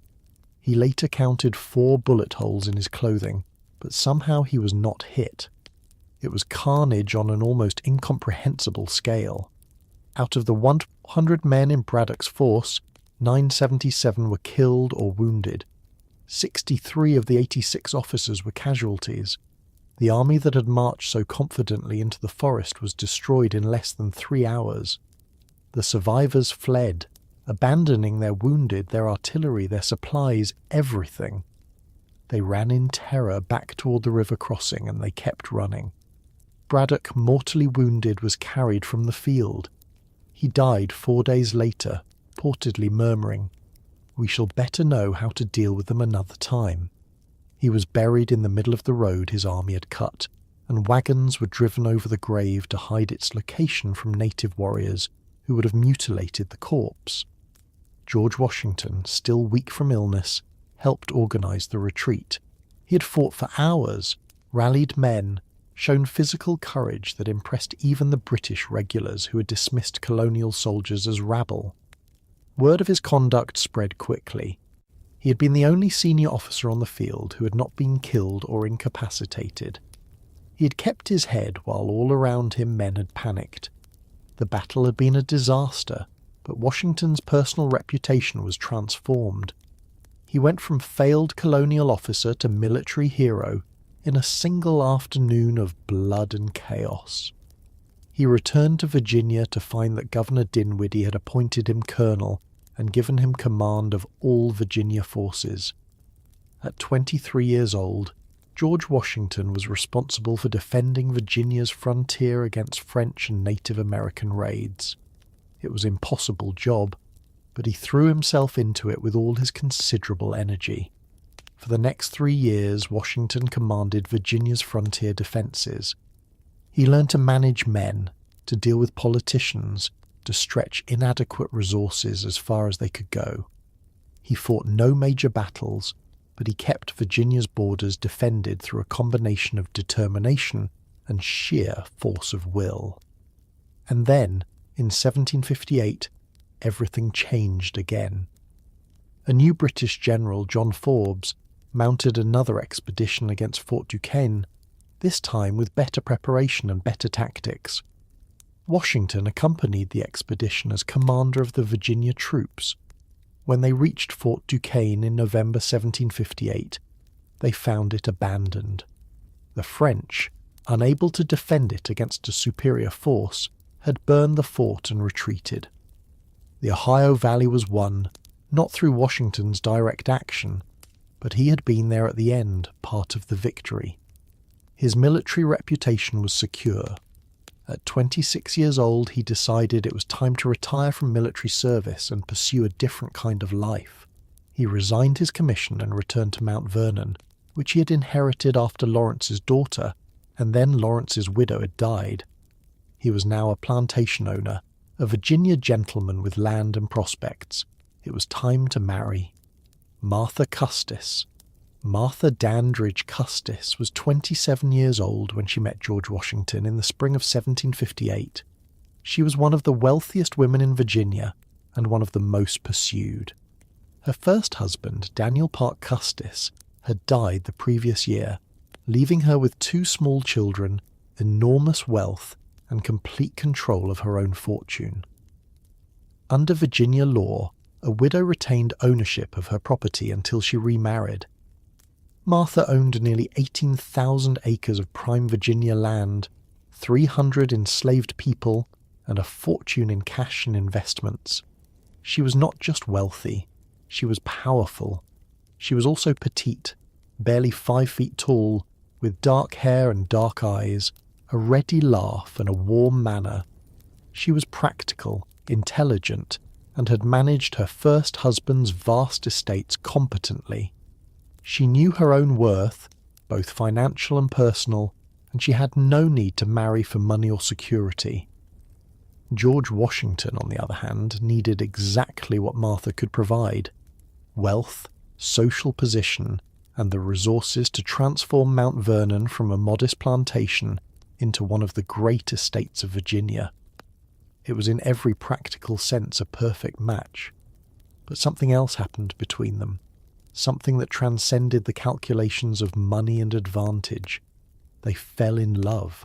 He later counted 4 bullet holes in his clothing, but somehow he was not hit. It was carnage on an almost incomprehensible scale. Out of the 100 men in Braddock's force, 977 were killed or wounded. 63 of the 86 officers were casualties. The army that had marched so confidently into the forest was destroyed in less than 3 hours. The survivors fled, abandoning their wounded, their artillery, their supplies, everything. They ran in terror back toward the river crossing, and they kept running. Braddock, mortally wounded, was carried from the field. He died 4 days later, reportedly murmuring, "We shall better know how to deal with them another time." He was buried in the middle of the road his army had cut, and wagons were driven over the grave to hide its location from native warriors who would have mutilated the corpse. George Washington, still weak from illness, helped organize the retreat. He had fought for hours, rallied men, shown physical courage that impressed even the British regulars who had dismissed colonial soldiers as rabble. Word of his conduct spread quickly. He had been the only senior officer on the field who had not been killed or incapacitated. He had kept his head while all around him men had panicked. The battle had been a disaster, but Washington's personal reputation was transformed. He went from failed colonial officer to military hero in a single afternoon of blood and chaos. He returned to Virginia to find that Governor Dinwiddie had appointed him colonel and given him command of all Virginia forces. At 23 years old, George Washington was responsible for defending Virginia's frontier against French and Native American raids. It was an impossible job, but he threw himself into it with all his considerable energy. For the next 3 years, Washington commanded Virginia's frontier defences. He learned to manage men, to deal with politicians, to stretch inadequate resources as far as they could go. He fought no major battles, but he kept Virginia's borders defended through a combination of determination and sheer force of will. And then, in 1758, everything changed again. A new British general, John Forbes, mounted another expedition against Fort Duquesne, this time with better preparation and better tactics. Washington accompanied the expedition as commander of the Virginia troops. When they reached Fort Duquesne in November 1758, they found it abandoned. The French, unable to defend it against a superior force, had burned the fort and retreated. The Ohio Valley was won, not through Washington's direct action, but he had been there at the end, part of the victory. His military reputation was secure. At 26 years old, he decided it was time to retire from military service and pursue a different kind of life. He resigned his commission and returned to Mount Vernon, which he had inherited after Lawrence's daughter, and then Lawrence's widow had died. He was now a plantation owner, a Virginia gentleman with land and prospects. It was time to marry. Martha Custis. Martha Dandridge Custis was 27 years old when she met George Washington in the spring of 1758. She was one of the wealthiest women in Virginia and one of the most pursued. Her first husband, Daniel Parke Custis, had died the previous year, leaving her with 2 small children, enormous wealth, and complete control of her own fortune. Under Virginia law, a widow retained ownership of her property until she remarried. Martha owned nearly 18,000 acres of prime Virginia land, 300 enslaved people, and a fortune in cash and investments. She was not just wealthy, she was powerful. She was also petite, barely 5 feet tall, with dark hair and dark eyes, a ready laugh and a warm manner. She was practical, intelligent, and had managed her first husband's vast estates competently. She knew her own worth, both financial and personal, and she had no need to marry for money or security. George Washington, on the other hand, needed exactly what Martha could provide: wealth, social position, and the resources to transform Mount Vernon from a modest plantation into one of the great estates of Virginia. It was in every practical sense a perfect match. But something else happened between them. Something that transcended the calculations of money and advantage. They fell in love.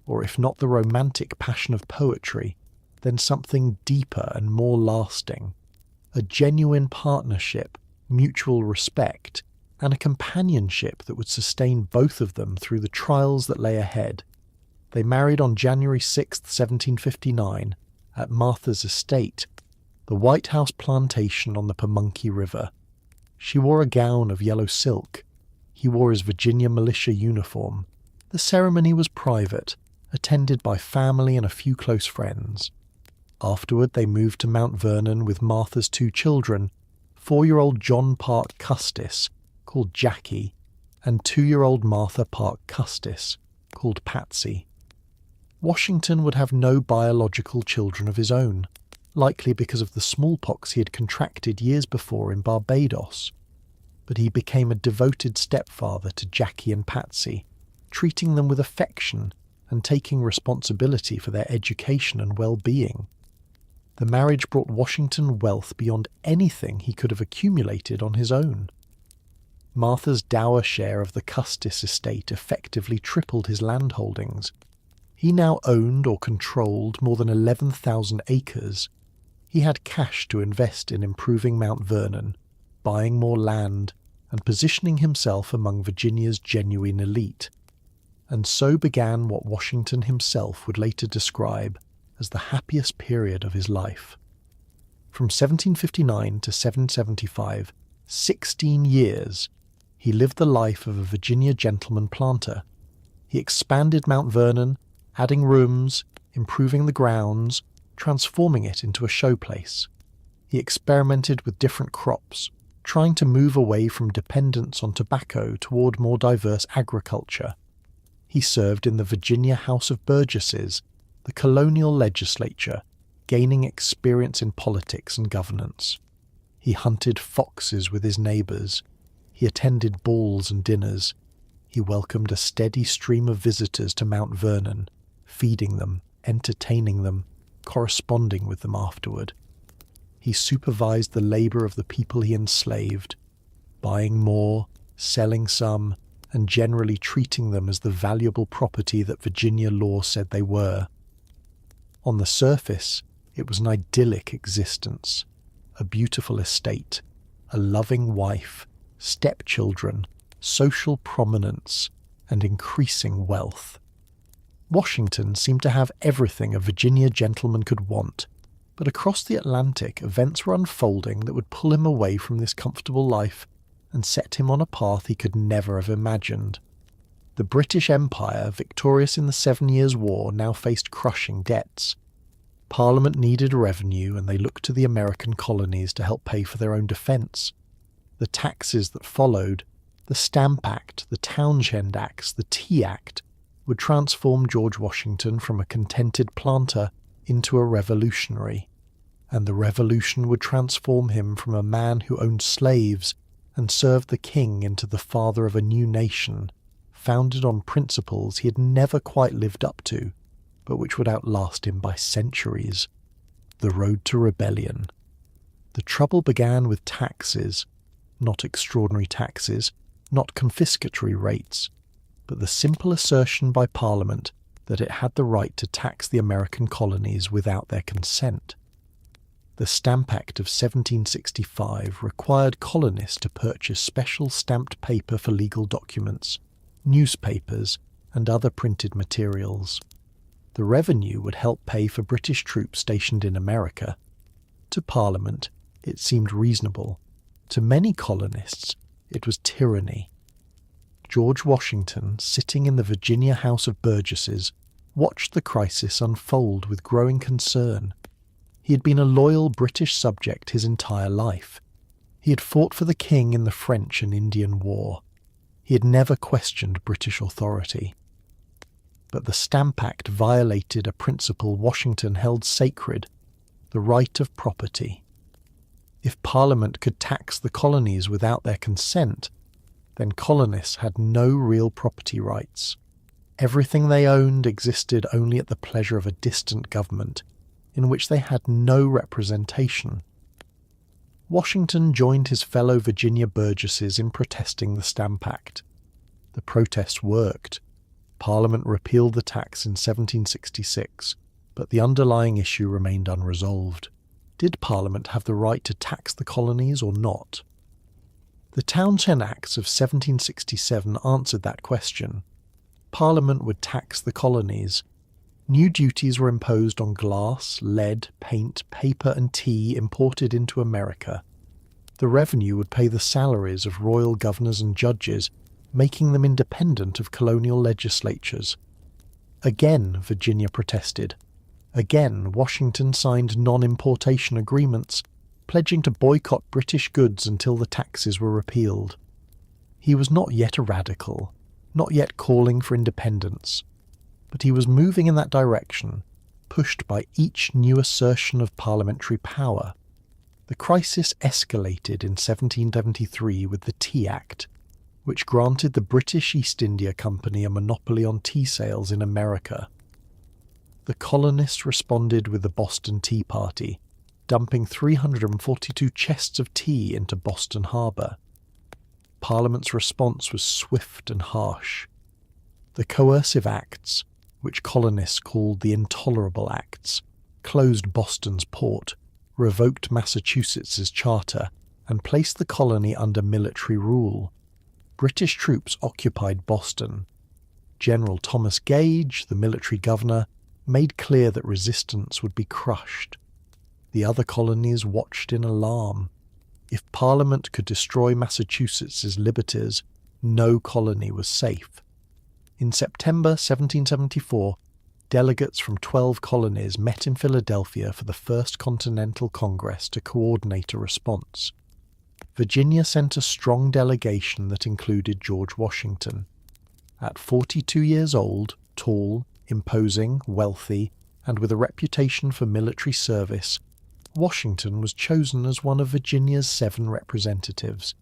Or if not the romantic passion of poetry, then something deeper and more lasting. A genuine partnership, mutual respect, and a companionship that would sustain both of them through the trials that lay ahead. They married on January 6, 1759, at Martha's estate, the White House plantation on the Pamunkey River. She wore a gown of yellow silk. He wore his Virginia militia uniform. The ceremony was private, attended by family and a few close friends. Afterward, they moved to Mount Vernon with Martha's 2 children, 4-year-old John Parke Custis, called Jackie, and 2-year-old Martha Parke Custis, called Patsy. Washington would have no biological children of his own, likely because of the smallpox he had contracted years before in Barbados. But he became a devoted stepfather to Jackie and Patsy, treating them with affection and taking responsibility for their education and well-being. The marriage brought Washington wealth beyond anything he could have accumulated on his own. Martha's dower share of the Custis estate effectively tripled his land holdings. He now owned or controlled more than 11,000 acres. He had cash to invest in improving Mount Vernon, buying more land, and positioning himself among Virginia's genuine elite. And so began what Washington himself would later describe as the happiest period of his life. From 1759 to 775, 16 years, he lived the life of a Virginia gentleman planter. He expanded Mount Vernon, adding rooms, improving the grounds, transforming it into a showplace. He experimented with different crops, trying to move away from dependence on tobacco toward more diverse agriculture. He served in the Virginia House of Burgesses, the colonial legislature, gaining experience in politics and governance. He hunted foxes with his neighbours. He attended balls and dinners. He welcomed a steady stream of visitors to Mount Vernon, feeding them, entertaining them, corresponding with them afterward. He supervised the labour of the people he enslaved, buying more, selling some, and generally treating them as the valuable property that Virginia law said they were. On the surface, it was an idyllic existence, a beautiful estate, a loving wife, stepchildren, social prominence, and increasing wealth. Washington seemed to have everything a Virginia gentleman could want, but across the Atlantic events were unfolding that would pull him away from this comfortable life and set him on a path he could never have imagined. The British Empire, victorious in the 7 Years' War, now faced crushing debts. Parliament needed revenue, and they looked to the American colonies to help pay for their own defence. The taxes that followed, the Stamp Act, the Townshend Acts, the Tea Act, would transform George Washington from a contented planter into a revolutionary, and the revolution would transform him from a man who owned slaves and served the king into the father of a new nation, founded on principles he had never quite lived up to, but which would outlast him by centuries. The road to rebellion. The trouble began with taxes, not extraordinary taxes, not confiscatory rates, but the simple assertion by Parliament that it had the right to tax the American colonies without their consent. The Stamp Act of 1765 required colonists to purchase special stamped paper for legal documents, newspapers, and other printed materials. The revenue would help pay for British troops stationed in America. To Parliament, it seemed reasonable. To many colonists, it was tyranny. George Washington, sitting in the Virginia House of Burgesses, watched the crisis unfold with growing concern. He had been a loyal British subject his entire life. He had fought for the king in the French and Indian War. He had never questioned British authority. But the Stamp Act violated a principle Washington held sacred, the right of property. If Parliament could tax the colonies without their consent, then colonists had no real property rights. Everything they owned existed only at the pleasure of a distant government, in which they had no representation. Washington joined his fellow Virginia Burgesses in protesting the Stamp Act. The protest worked. Parliament repealed the tax in 1766, but the underlying issue remained unresolved. Did Parliament have the right to tax the colonies or not? The Townshend Acts of 1767 answered that question. Parliament would tax the colonies. New duties were imposed on glass, lead, paint, paper and tea imported into America. The revenue would pay the salaries of royal governors and judges, making them independent of colonial legislatures. Again, Virginia protested. Again, Washington signed non-importation agreements, pledging to boycott British goods until the taxes were repealed. He was not yet a radical, not yet calling for independence, but he was moving in that direction, pushed by each new assertion of parliamentary power. The crisis escalated in 1773 with the Tea Act, which granted the British East India Company a monopoly on tea sales in America. The colonists responded with the Boston Tea Party, dumping 342 chests of tea into Boston Harbour. Parliament's response was swift and harsh. The Coercive Acts, which colonists called the Intolerable Acts, closed Boston's port, revoked Massachusetts's charter, and placed the colony under military rule. British troops occupied Boston. General Thomas Gage, the military governor, made clear that resistance would be crushed. The other colonies watched in alarm. If Parliament could destroy Massachusetts's liberties, no colony was safe. In September 1774, delegates from 12 colonies met in Philadelphia for the First Continental Congress to coordinate a response. Virginia sent a strong delegation that included George Washington. At 42 years old, tall, imposing, wealthy, and with a reputation for military service, Washington was chosen as one of Virginia's 7 representatives.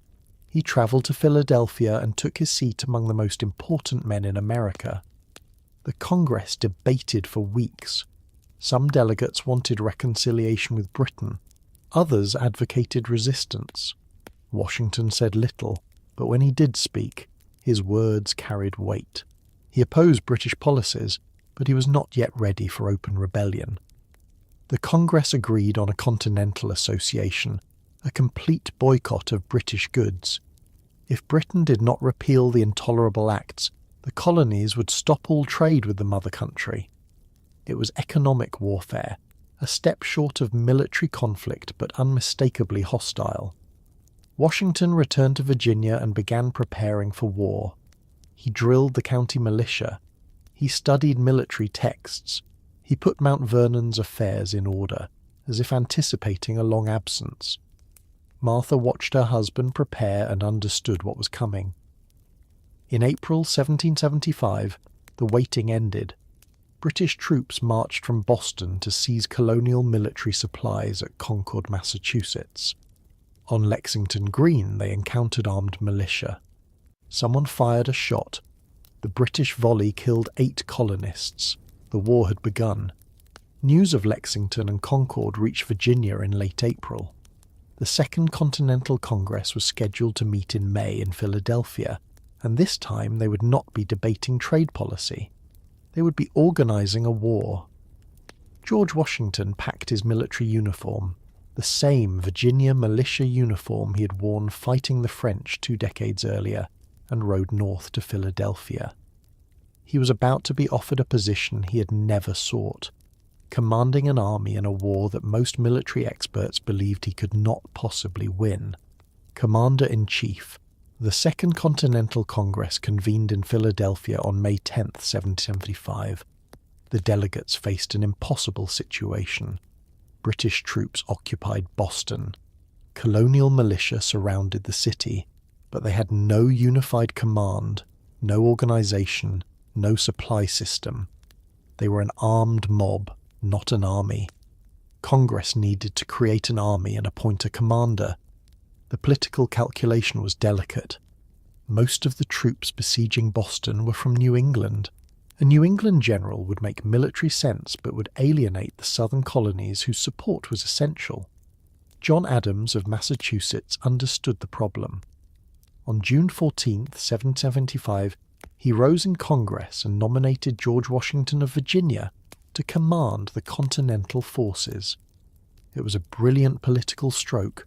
He travelled to Philadelphia and took his seat among the most important men in America. The Congress debated for weeks. Some delegates wanted reconciliation with Britain. Others advocated resistance. Washington said little, but when he did speak, his words carried weight. He opposed British policies, but he was not yet ready for open rebellion. The Congress agreed on a continental association, a complete boycott of British goods. If Britain did not repeal the Intolerable Acts, the colonies would stop all trade with the mother country. It was economic warfare, a step short of military conflict but unmistakably hostile. Washington returned to Virginia and began preparing for war. He drilled the county militia. He studied military texts. He put Mount Vernon's affairs in order, as if anticipating a long absence. Martha watched her husband prepare and understood what was coming. In April 1775, the waiting ended. British troops marched from Boston to seize colonial military supplies at Concord, Massachusetts. On Lexington Green, they encountered armed militia. Someone fired a shot. The British volley killed 8 colonists. The war had begun. News of Lexington and Concord reached Virginia in late April. The Second Continental Congress was scheduled to meet in May in Philadelphia, and this time they would not be debating trade policy. They would be organizing a war. George Washington packed his military uniform, the same Virginia militia uniform he had worn fighting the French 2 decades earlier, and rode north to Philadelphia. He was about to be offered a position he had never sought, commanding an army in a war that most military experts believed he could not possibly win. Commander-in-Chief. The Second Continental Congress convened in Philadelphia on May 10, 1775. The delegates faced an impossible situation. British troops occupied Boston. Colonial militia surrounded the city, but they had no unified command, no organization, no supply system. They were an armed mob, not an army. Congress needed to create an army and appoint a commander. The political calculation was delicate. Most of the troops besieging Boston were from New England. A New England general would make military sense but would alienate the southern colonies whose support was essential. John Adams of Massachusetts understood the problem. On June 14, 1775, he rose in Congress and nominated George Washington of Virginia to command the Continental forces. It was a brilliant political stroke.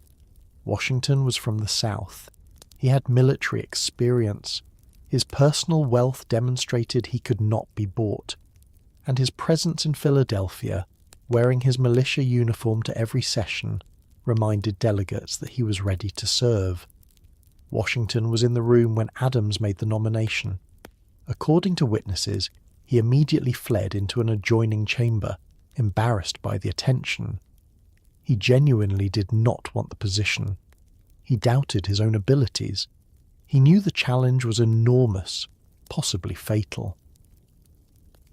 Washington was from the South. He had military experience. His personal wealth demonstrated he could not be bought. and his presence in Philadelphia, wearing his militia uniform to every session, reminded delegates that he was ready to serve. Washington was in the room when Adams made the nomination. According to witnesses, he immediately fled into an adjoining chamber, embarrassed by the attention. He genuinely did not want the position. He doubted his own abilities. He knew the challenge was enormous, possibly fatal.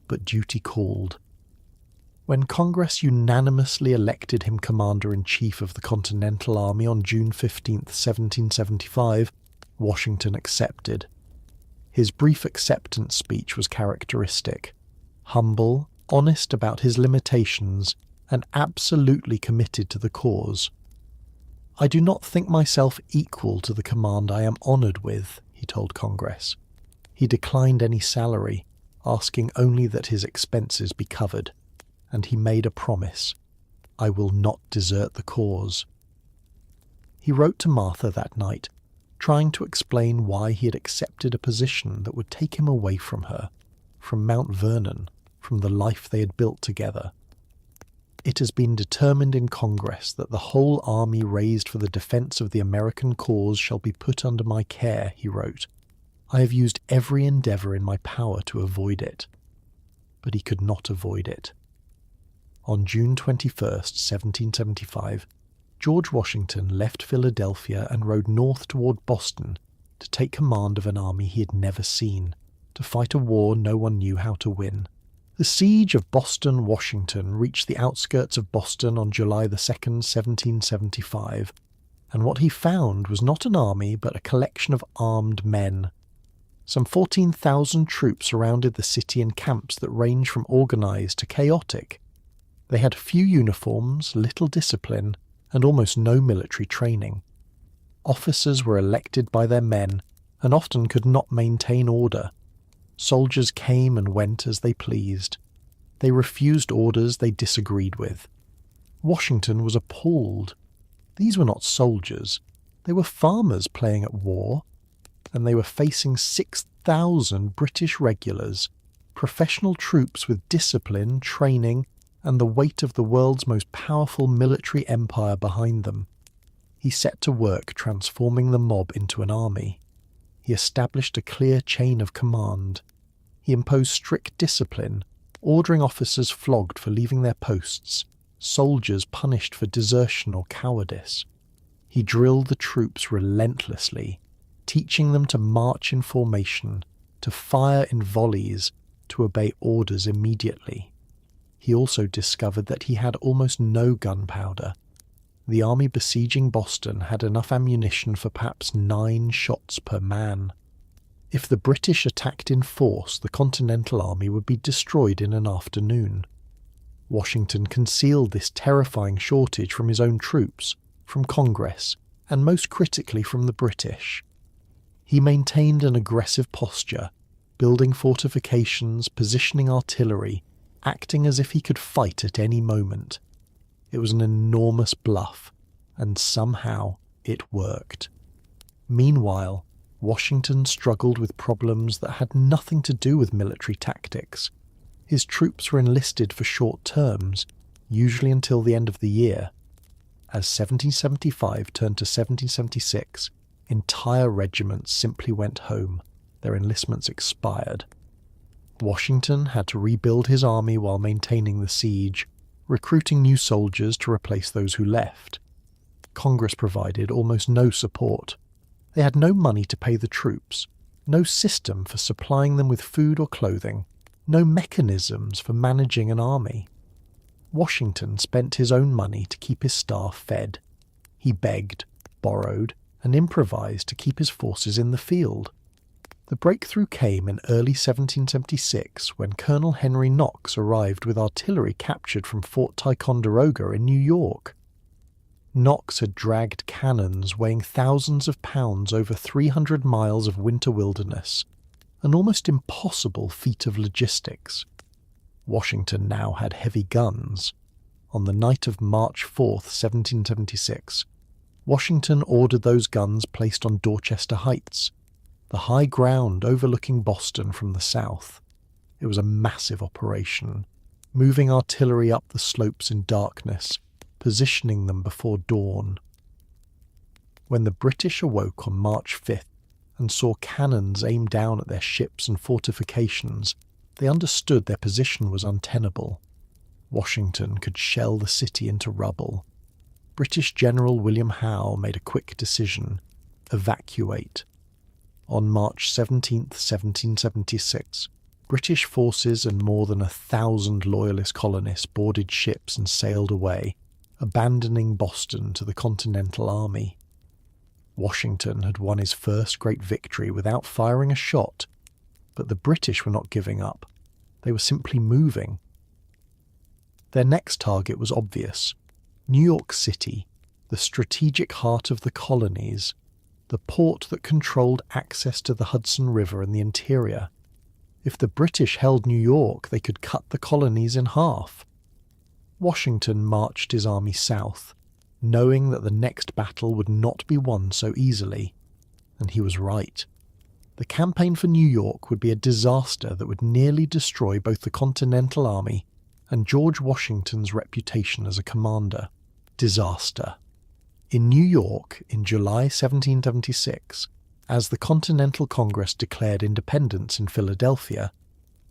But duty called. When Congress unanimously elected him Commander-in-Chief of the Continental Army on June 15, 1775, Washington accepted. His brief acceptance speech was characteristic. Humble, honest about his limitations, and absolutely committed to the cause. "I do not think myself equal to the command I am honoured with," he told Congress. He declined any salary, asking only that his expenses be covered, and he made a promise: "I will not desert the cause." He wrote to Martha that night, trying to explain why he had accepted a position that would take him away from her, from Mount Vernon, from the life they had built together. "It has been determined in Congress that the whole army raised for the defense of the American cause shall be put under my care," he wrote. "I have used every endeavor in my power to avoid it." But he could not avoid it. On June 21, 1775, George Washington left Philadelphia and rode north toward Boston to take command of an army he had never seen, to fight a war no one knew how to win. The siege of Boston, Washington, reached the outskirts of Boston on July 2, 1775, and what he found was not an army but a collection of armed men. Some 14,000 troops surrounded the city in camps that ranged from organized to chaotic. They had few uniforms, little discipline, and almost no military training. Officers were elected by their men and often could not maintain order. Soldiers came and went as they pleased. They refused orders they disagreed with. Washington was appalled. These were not soldiers. They were farmers playing at war, and they were facing 6,000 British regulars, professional troops with discipline, training, and the weight of the world's most powerful military empire behind them. He set to work transforming the mob into an army. He established a clear chain of command. He imposed strict discipline, ordering officers flogged for leaving their posts, soldiers punished for desertion or cowardice. He drilled the troops relentlessly, teaching them to march in formation, to fire in volleys, to obey orders immediately. He also discovered that he had almost no gunpowder. The army besieging Boston had enough ammunition for perhaps 9 shots per man. If the British attacked in force, the Continental Army would be destroyed in an afternoon. Washington concealed this terrifying shortage from his own troops, from Congress, and most critically from the British. He maintained an aggressive posture, building fortifications, positioning artillery, acting as if he could fight at any moment. It was an enormous bluff, and somehow it worked. Meanwhile, Washington struggled with problems that had nothing to do with military tactics. His troops were enlisted for short terms, usually until the end of the year. As 1775 turned to 1776, entire regiments simply went home. Their enlistments expired. Washington had to rebuild his army while maintaining the siege, recruiting new soldiers to replace those who left. Congress provided almost no support. They had no money to pay the troops, no system for supplying them with food or clothing, no mechanisms for managing an army. Washington spent his own money to keep his staff fed. He begged, borrowed, and improvised to keep his forces in the field. The breakthrough came in early 1776 when Colonel Henry Knox arrived with artillery captured from Fort Ticonderoga in New York. Knox had dragged cannons weighing thousands of pounds over 300 miles of winter wilderness, an almost impossible feat of logistics. Washington now had heavy guns. On the night of March 4th, 1776, Washington ordered those guns placed on Dorchester Heights, the high ground overlooking Boston from the south. It was a massive operation, moving artillery up the slopes in darkness, positioning them before dawn. When the British awoke on March 5th and saw cannons aimed down at their ships and fortifications, they understood their position was untenable. Washington could shell the city into rubble. British General William Howe made a quick decision: evacuate. On March 17, 1776, British forces and more than 1,000 Loyalist colonists boarded ships and sailed away, abandoning Boston to the Continental Army. Washington had won his first great victory without firing a shot, but the British were not giving up. They were simply moving. Their next target was obvious: New York City, the strategic heart of the colonies, the port that controlled access to the Hudson River and the interior. If the British held New York, they could cut the colonies in half. Washington marched his army south, knowing that the next battle would not be won so easily. And he was right. The campaign for New York would be a disaster that would nearly destroy both the Continental Army and George Washington's reputation as a commander. Disaster. In New York, in July 1776, as the Continental Congress declared independence in Philadelphia,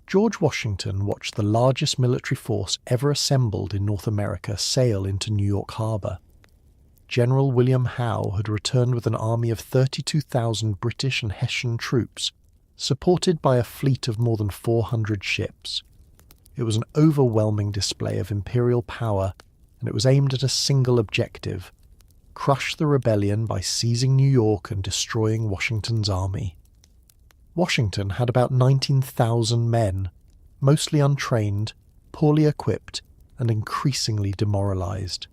George Washington watched the largest military force ever assembled in North America sail into New York Harbor. General William Howe had returned with an army of 32,000 British and Hessian troops, supported by a fleet of more than 400 ships. It was an overwhelming display of imperial power, and it was aimed at a single objective: crush the rebellion by seizing New York and destroying Washington's army. Washington had about 19,000 men, mostly untrained, poorly equipped, and increasingly demoralized.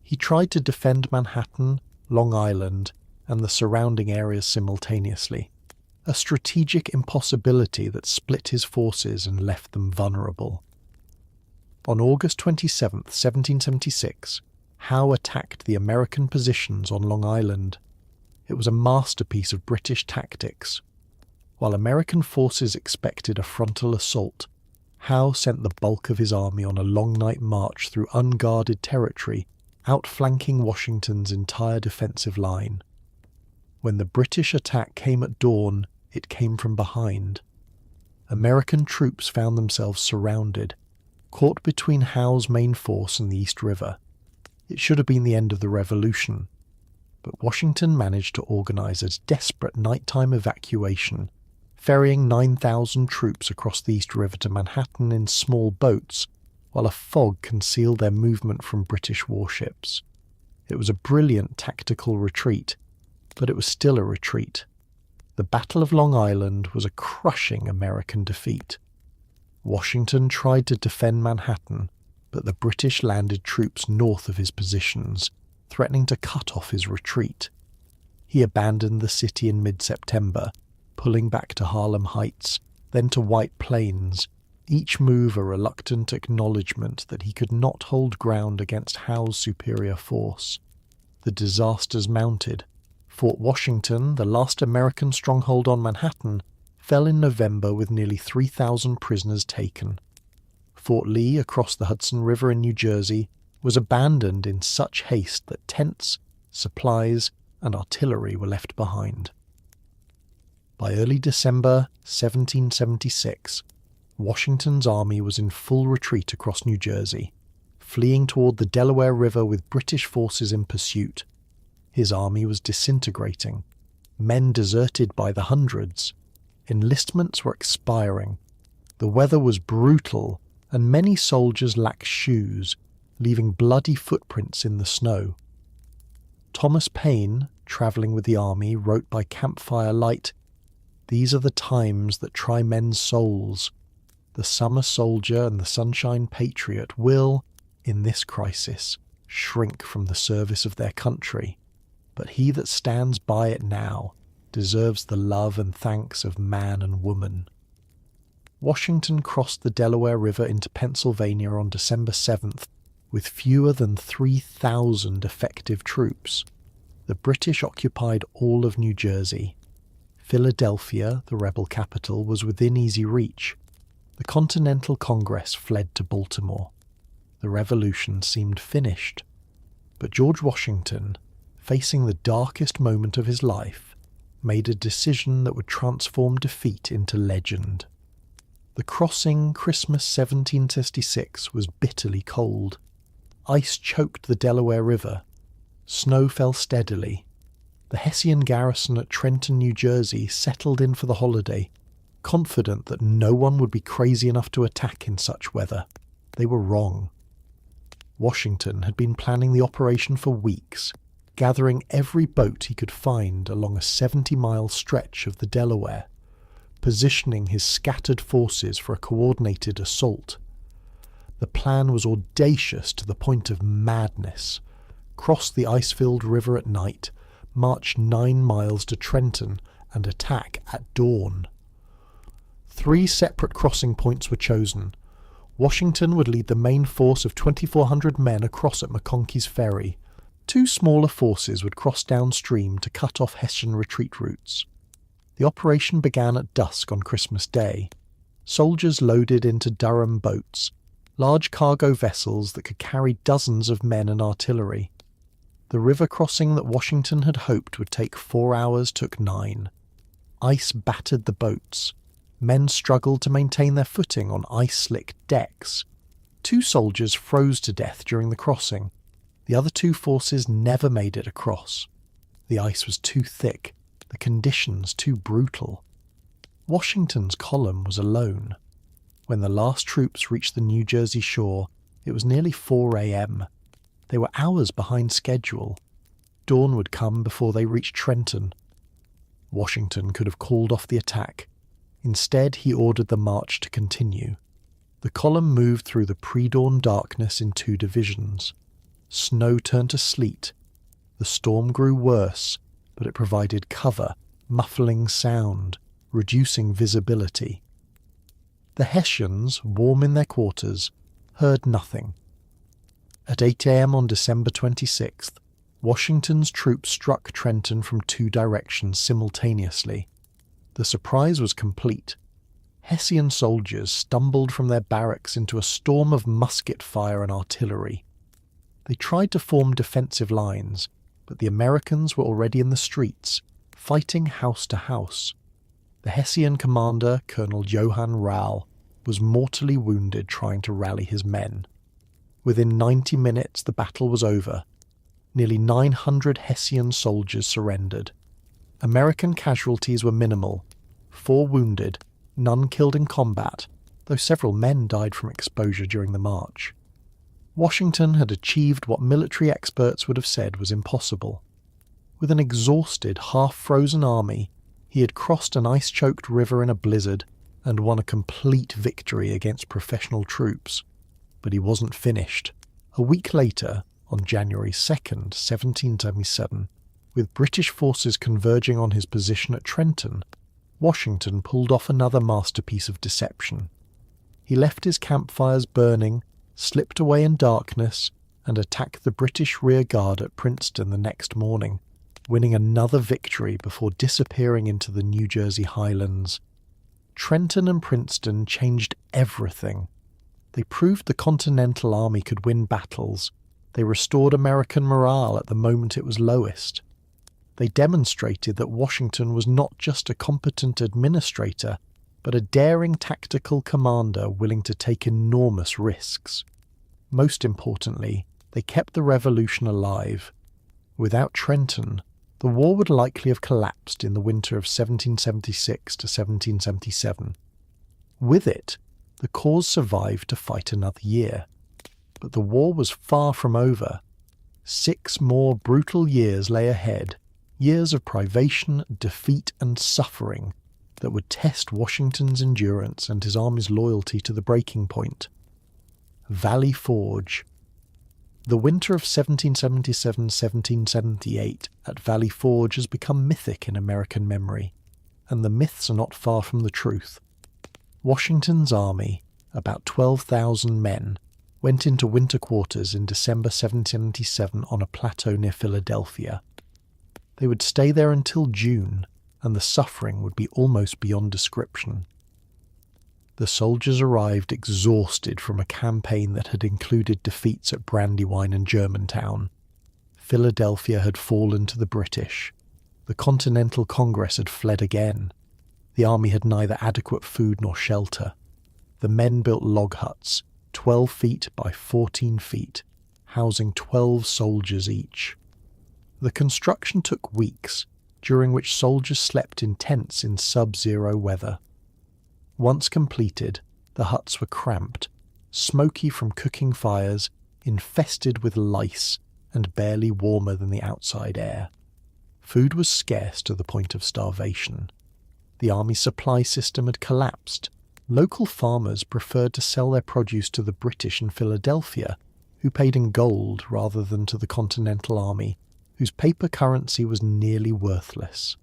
He tried to defend Manhattan, Long Island, and the surrounding areas simultaneously, a strategic impossibility that split his forces and left them vulnerable. On August 27, 1776, Howe attacked the American positions on Long Island. It was a masterpiece of British tactics. While American forces expected a frontal assault, Howe sent the bulk of his army on a long night march through unguarded territory, outflanking Washington's entire defensive line. When the British attack came at dawn, it came from behind. American troops found themselves surrounded, caught between Howe's main force and the East River. It should have been the end of the Revolution, but Washington managed to organize a desperate nighttime evacuation, ferrying 9,000 troops across the East River to Manhattan in small boats, while a fog concealed their movement from British warships. It was a brilliant tactical retreat, but it was still a retreat. The Battle of Long Island was a crushing American defeat. Washington tried to defend Manhattan, but the British landed troops north of his positions, threatening to cut off his retreat. He abandoned the city in mid-September, pulling back to Harlem Heights, then to White Plains, each move a reluctant acknowledgement that he could not hold ground against Howe's superior force. The disasters mounted. Fort Washington, the last American stronghold on Manhattan, fell in November with nearly 3,000 prisoners taken. Fort Lee, across the Hudson River in New Jersey, was abandoned in such haste that tents, supplies, and artillery were left behind. By early December 1776, Washington's army was in full retreat across New Jersey, fleeing toward the Delaware River with British forces in pursuit. His army was disintegrating, men deserted by the hundreds, enlistments were expiring, the weather was brutal, and many soldiers lacked shoes, leaving bloody footprints in the snow. Thomas Paine, travelling with the army, wrote by campfire light, "These are the times that try men's souls. The summer soldier and the sunshine patriot will, in this crisis, shrink from the service of their country, but he that stands by it now deserves the love and thanks of man and woman." Washington crossed the Delaware River into Pennsylvania on December 7th with fewer than 3,000 effective troops. The British occupied all of New Jersey. Philadelphia, the rebel capital, was within easy reach. The Continental Congress fled to Baltimore. The revolution seemed finished. But George Washington, facing the darkest moment of his life, made a decision that would transform defeat into legend. The crossing Christmas 1766 was bitterly cold. Ice choked the Delaware River. Snow fell steadily. The Hessian garrison at Trenton, New Jersey settled in for the holiday, confident that no one would be crazy enough to attack in such weather. They were wrong. Washington had been planning the operation for weeks, gathering every boat he could find along a 70-mile stretch of the Delaware, positioning his scattered forces for a coordinated assault. The plan was audacious to the point of madness. Cross the ice-filled river at night, march 9 miles to Trenton, and attack at dawn. 3 separate crossing points were chosen. Washington would lead the main force of 2,400 men across at McConkey's Ferry. 2 smaller forces would cross downstream to cut off Hessian retreat routes. The operation began at dusk on Christmas Day. Soldiers loaded into Durham boats, large cargo vessels that could carry dozens of men and artillery. The river crossing that Washington had hoped would take 4 hours took 9. Ice battered the boats. Men struggled to maintain their footing on ice-slicked decks. 2 soldiers froze to death during the crossing. The other 2 forces never made it across. The ice was too thick, the conditions too brutal. Washington's column was alone. When the last troops reached the New Jersey shore, it was nearly 4 a.m. They were hours behind schedule. Dawn would come before they reached Trenton. Washington could have called off the attack. Instead, he ordered the march to continue. The column moved through the pre-dawn darkness in 2 divisions. Snow turned to sleet. The storm grew worse, but it provided cover, muffling sound, reducing visibility. The Hessians, warm in their quarters, heard nothing. At 8 a.m. on December 26th, Washington's troops struck Trenton from 2 directions simultaneously. The surprise was complete. Hessian soldiers stumbled from their barracks into a storm of musket fire and artillery. They tried to form defensive lines, but the Americans were already in the streets, fighting house to house. The Hessian commander, Colonel Johann Rau, was mortally wounded trying to rally his men. Within 90 minutes the battle was over. Nearly 900 Hessian soldiers surrendered. American casualties were minimal. 4 wounded, none killed in combat, though several men died from exposure during the march. Washington had achieved what military experts would have said was impossible. With an exhausted, half-frozen army, he had crossed an ice-choked river in a blizzard and won a complete victory against professional troops. But he wasn't finished. A week later, on January 2nd, 1777, with British forces converging on his position at Trenton, Washington pulled off another masterpiece of deception. He left his campfires burning, slipped away in darkness, and attacked the British rear guard at Princeton the next morning, winning another victory before disappearing into the New Jersey highlands. Trenton and Princeton changed everything. They proved the Continental Army could win battles. They restored American morale at the moment it was lowest. They demonstrated that Washington was not just a competent administrator, but a daring tactical commander willing to take enormous risks. Most importantly, they kept the revolution alive. Without Trenton, the war would likely have collapsed in the winter of 1776 to 1777. With it, the cause survived to fight another year. But the war was far from over. 6 more brutal years lay ahead, years of privation, defeat, and suffering that would test Washington's endurance and his army's loyalty to the breaking point. Valley Forge. The winter of 1777-1778 at Valley Forge has become mythic in American memory, and the myths are not far from the truth. Washington's army, about 12,000 men, went into winter quarters in December 1777 on a plateau near Philadelphia. They would stay there until June, and the suffering would be almost beyond description. The soldiers arrived exhausted from a campaign that had included defeats at Brandywine and Germantown. Philadelphia had fallen to the British. The Continental Congress had fled again. The army had neither adequate food nor shelter. The men built log huts, 12 feet by 14 feet, housing 12 soldiers each. The construction took weeks, during which soldiers slept in tents in sub-zero weather. Once completed, the huts were cramped, smoky from cooking fires, infested with lice, and barely warmer than the outside air. Food was scarce to the point of starvation. The army supply system had collapsed. Local farmers preferred to sell their produce to the British in Philadelphia, who paid in gold rather than to the Continental Army, whose paper currency was nearly worthless.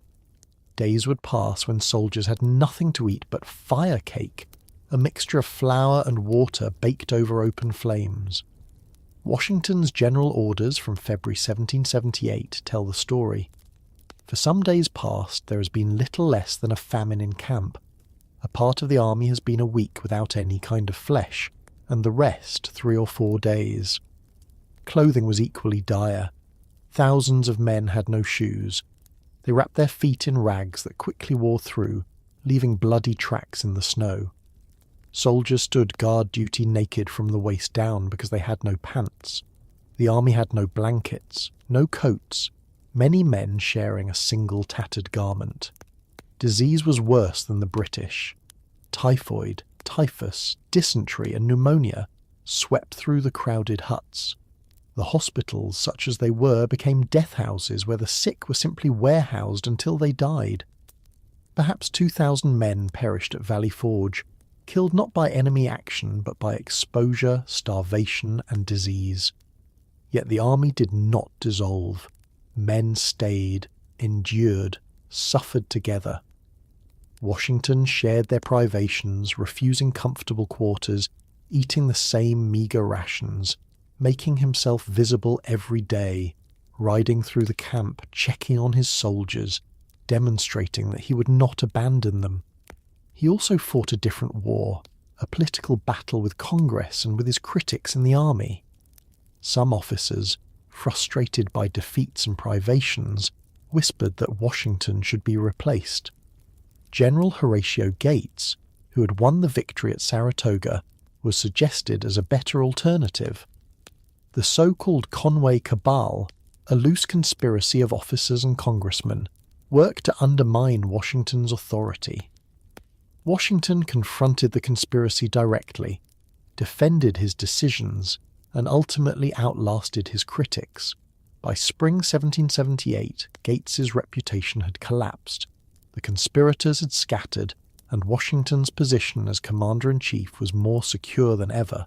Days would pass when soldiers had nothing to eat but fire cake, a mixture of flour and water baked over open flames. Washington's general orders from February 1778 tell the story. For some days past, there has been little less than a famine in camp. A part of the army has been a week without any kind of flesh, and the rest 3 or 4 days. Clothing was equally dire. Thousands of men had no shoes. They wrapped their feet in rags that quickly wore through, leaving bloody tracks in the snow. Soldiers stood guard duty naked from the waist down because they had no pants. The army had no blankets, no coats, many men sharing a single tattered garment. Disease was worse than the British. Typhoid, typhus, dysentery and pneumonia swept through the crowded huts. The hospitals, such as they were, became death houses where the sick were simply warehoused until they died. Perhaps 2,000 men perished at Valley Forge, killed not by enemy action but by exposure, starvation and disease. Yet the army did not dissolve. Men stayed, endured, suffered together. Washington shared their privations, refusing comfortable quarters, eating the same meagre rations, making himself visible every day, riding through the camp, checking on his soldiers, demonstrating that he would not abandon them. He also fought a different war, a political battle with Congress and with his critics in the army. Some officers, frustrated by defeats and privations, whispered that Washington should be replaced. General Horatio Gates, who had won the victory at Saratoga, was suggested as a better alternative. The so-called Conway Cabal, a loose conspiracy of officers and congressmen, worked to undermine Washington's authority. Washington confronted the conspiracy directly, defended his decisions, and ultimately outlasted his critics. By spring 1778, Gates's reputation had collapsed. The conspirators had scattered, and Washington's position as commander-in-chief was more secure than ever.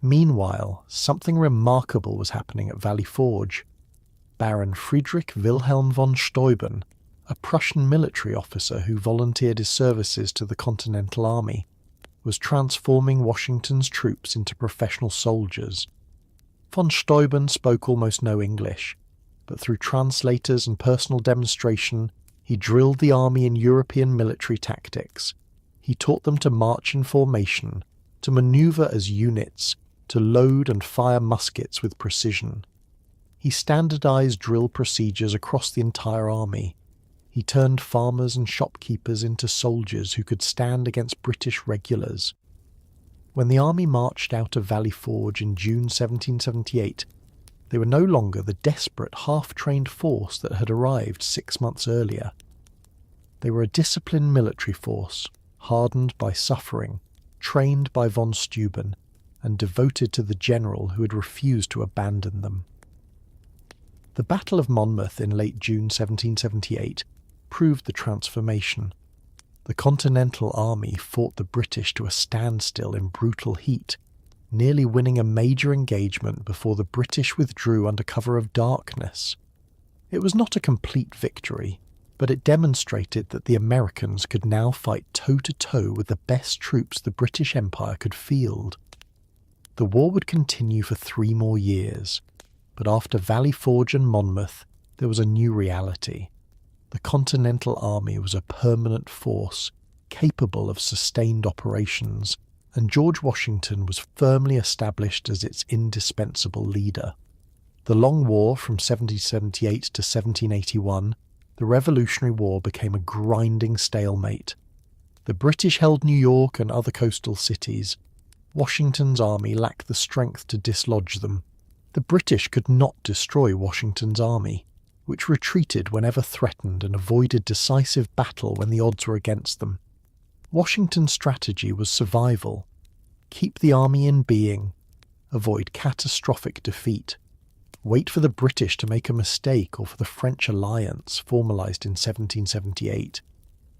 Meanwhile, something remarkable was happening at Valley Forge. Baron Friedrich Wilhelm von Steuben, a Prussian military officer who volunteered his services to the Continental Army, was transforming Washington's troops into professional soldiers. Von Steuben spoke almost no English, but through translators and personal demonstration, he drilled the army in European military tactics. He taught them to march in formation, to maneuver as units, to load and fire muskets with precision. He standardized drill procedures across the entire army. He turned farmers and shopkeepers into soldiers who could stand against British regulars. When the army marched out of Valley Forge in June 1778, they were no longer the desperate, half-trained force that had arrived 6 months earlier. They were a disciplined military force, hardened by suffering, trained by von Steuben, and devoted to the general who had refused to abandon them. The Battle of Monmouth in late June 1778 proved the transformation. The Continental Army fought the British to a standstill in brutal heat, nearly winning a major engagement before the British withdrew under cover of darkness. It was not a complete victory, but it demonstrated that the Americans could now fight toe-to-toe with the best troops the British Empire could field. The war would continue for 3 more years, but after Valley Forge and Monmouth, there was a new reality. The Continental Army was a permanent force, capable of sustained operations, and George Washington was firmly established as its indispensable leader. The Long War from 1778 to 1781, the Revolutionary War, became a grinding stalemate. The British held New York and other coastal cities. Washington's army lacked the strength to dislodge them. The British could not destroy Washington's army, which retreated whenever threatened and avoided decisive battle when the odds were against them. Washington's strategy was survival. Keep the army in being. Avoid catastrophic defeat. Wait for the British to make a mistake or for the French alliance, formalised in 1778,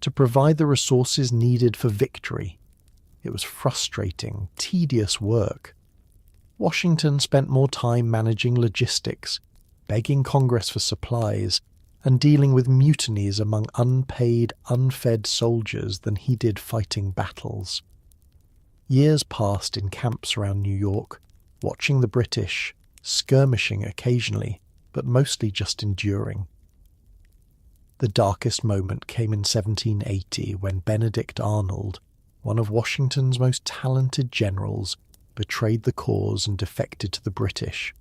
to provide the resources needed for victory. It was frustrating, tedious work. Washington spent more time managing logistics, begging Congress for supplies, and dealing with mutinies among unpaid, unfed soldiers than he did fighting battles. Years passed in camps around New York, watching the British, skirmishing occasionally, but mostly just enduring. The darkest moment came in 1780 when Benedict Arnold, one of Washington's most talented generals, betrayed the cause and defected to the British.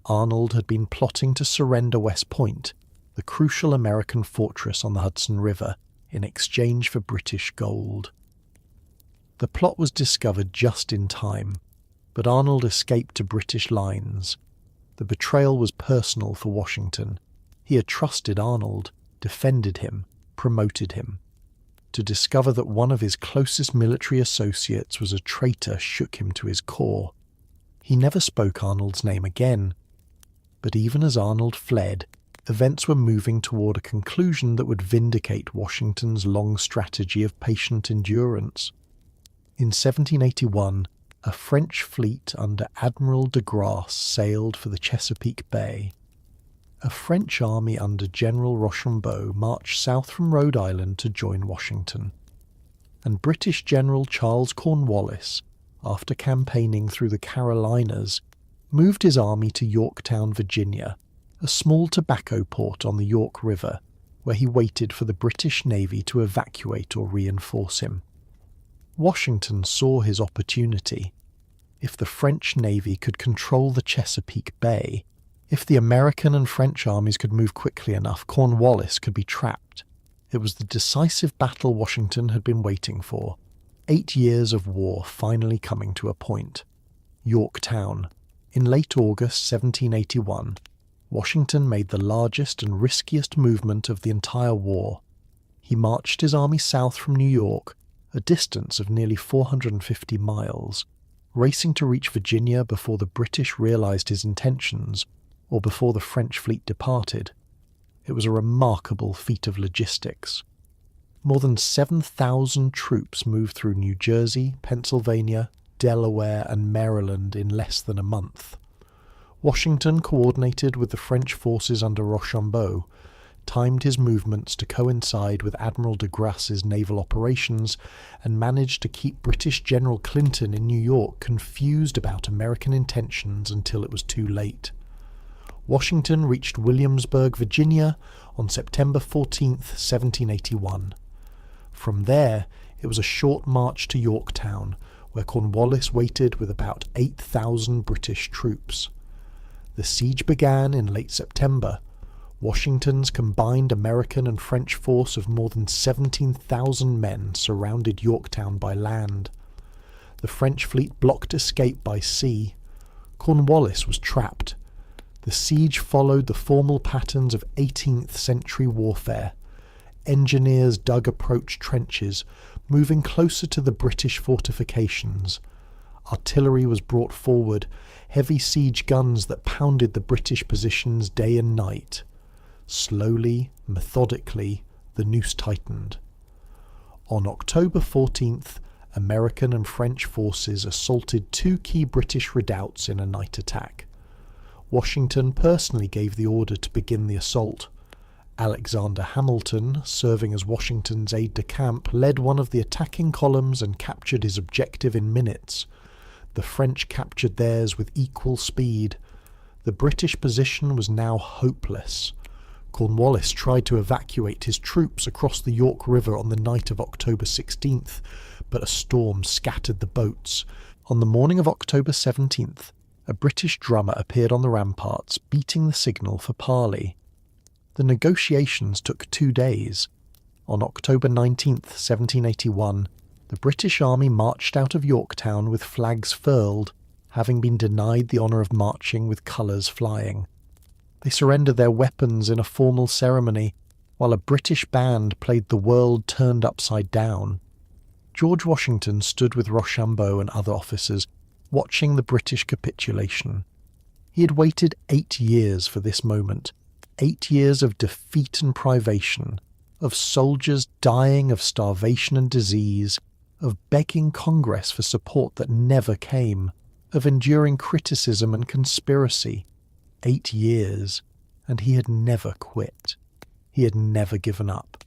Arnold had been plotting to surrender West Point, the crucial American fortress on the Hudson River, in exchange for British gold. The plot was discovered just in time, but Arnold escaped to British lines. The betrayal was personal for Washington. He had trusted Arnold, defended him, promoted him. To discover that one of his closest military associates was a traitor shook him to his core. He never spoke Arnold's name again. But even as Arnold fled, events were moving toward a conclusion that would vindicate Washington's long strategy of patient endurance. In 1781, a French fleet under Admiral de Grasse sailed for the Chesapeake Bay. A French army under General Rochambeau marched south from Rhode Island to join Washington. And British General Charles Cornwallis, after campaigning through the Carolinas, moved his army to Yorktown, Virginia, a small tobacco port on the York River, where he waited for the British Navy to evacuate or reinforce him. Washington saw his opportunity. If the French Navy could control the Chesapeake Bay, if the American and French armies could move quickly enough, Cornwallis could be trapped. It was the decisive battle Washington had been waiting for. 8 years of war finally coming to a point. Yorktown. In late August 1781, Washington made the largest and riskiest movement of the entire war. He marched his army south from New York, a distance of nearly 450 miles, racing to reach Virginia before the British realized his intentions or before the French fleet departed. It was a remarkable feat of logistics. More than 7,000 troops moved through New Jersey, Pennsylvania, Delaware, and Maryland in less than a month. Washington coordinated with the French forces under Rochambeau, timed his movements to coincide with Admiral de Grasse's naval operations, and managed to keep British General Clinton in New York confused about American intentions until it was too late. Washington reached Williamsburg, Virginia, on September 14, 1781. From there, it was a short march to Yorktown, where Cornwallis waited with about 8,000 British troops. The siege began in late September. Washington's combined American and French force of more than 17,000 men surrounded Yorktown by land. The French fleet blocked escape by sea. Cornwallis was trapped. The siege followed the formal patterns of 18th century warfare. Engineers dug approach trenches, moving closer to the British fortifications. Artillery was brought forward, heavy siege guns that pounded the British positions day and night. Slowly, methodically, the noose tightened. On October 14th, American and French forces assaulted 2 key British redoubts in a night attack. Washington personally gave the order to begin the assault. Alexander Hamilton, serving as Washington's aide-de-camp, led one of the attacking columns and captured his objective in minutes. The French captured theirs with equal speed. The British position was now hopeless. Cornwallis tried to evacuate his troops across the York River on the night of October 16th, but a storm scattered the boats. On the morning of October 17th, a British drummer appeared on the ramparts, beating the signal for parley. The negotiations took 2 days. On October 19th, 1781, the British army marched out of Yorktown with flags furled, having been denied the honour of marching with colours flying. They surrendered their weapons in a formal ceremony, while a British band played The World Turned Upside Down. George Washington stood with Rochambeau and other officers, watching the British capitulation. He had waited 8 years for this moment, 8 years of defeat and privation, of soldiers dying of starvation and disease, of begging Congress for support that never came, of enduring criticism and conspiracy. 8 years, and he had never quit. He had never given up.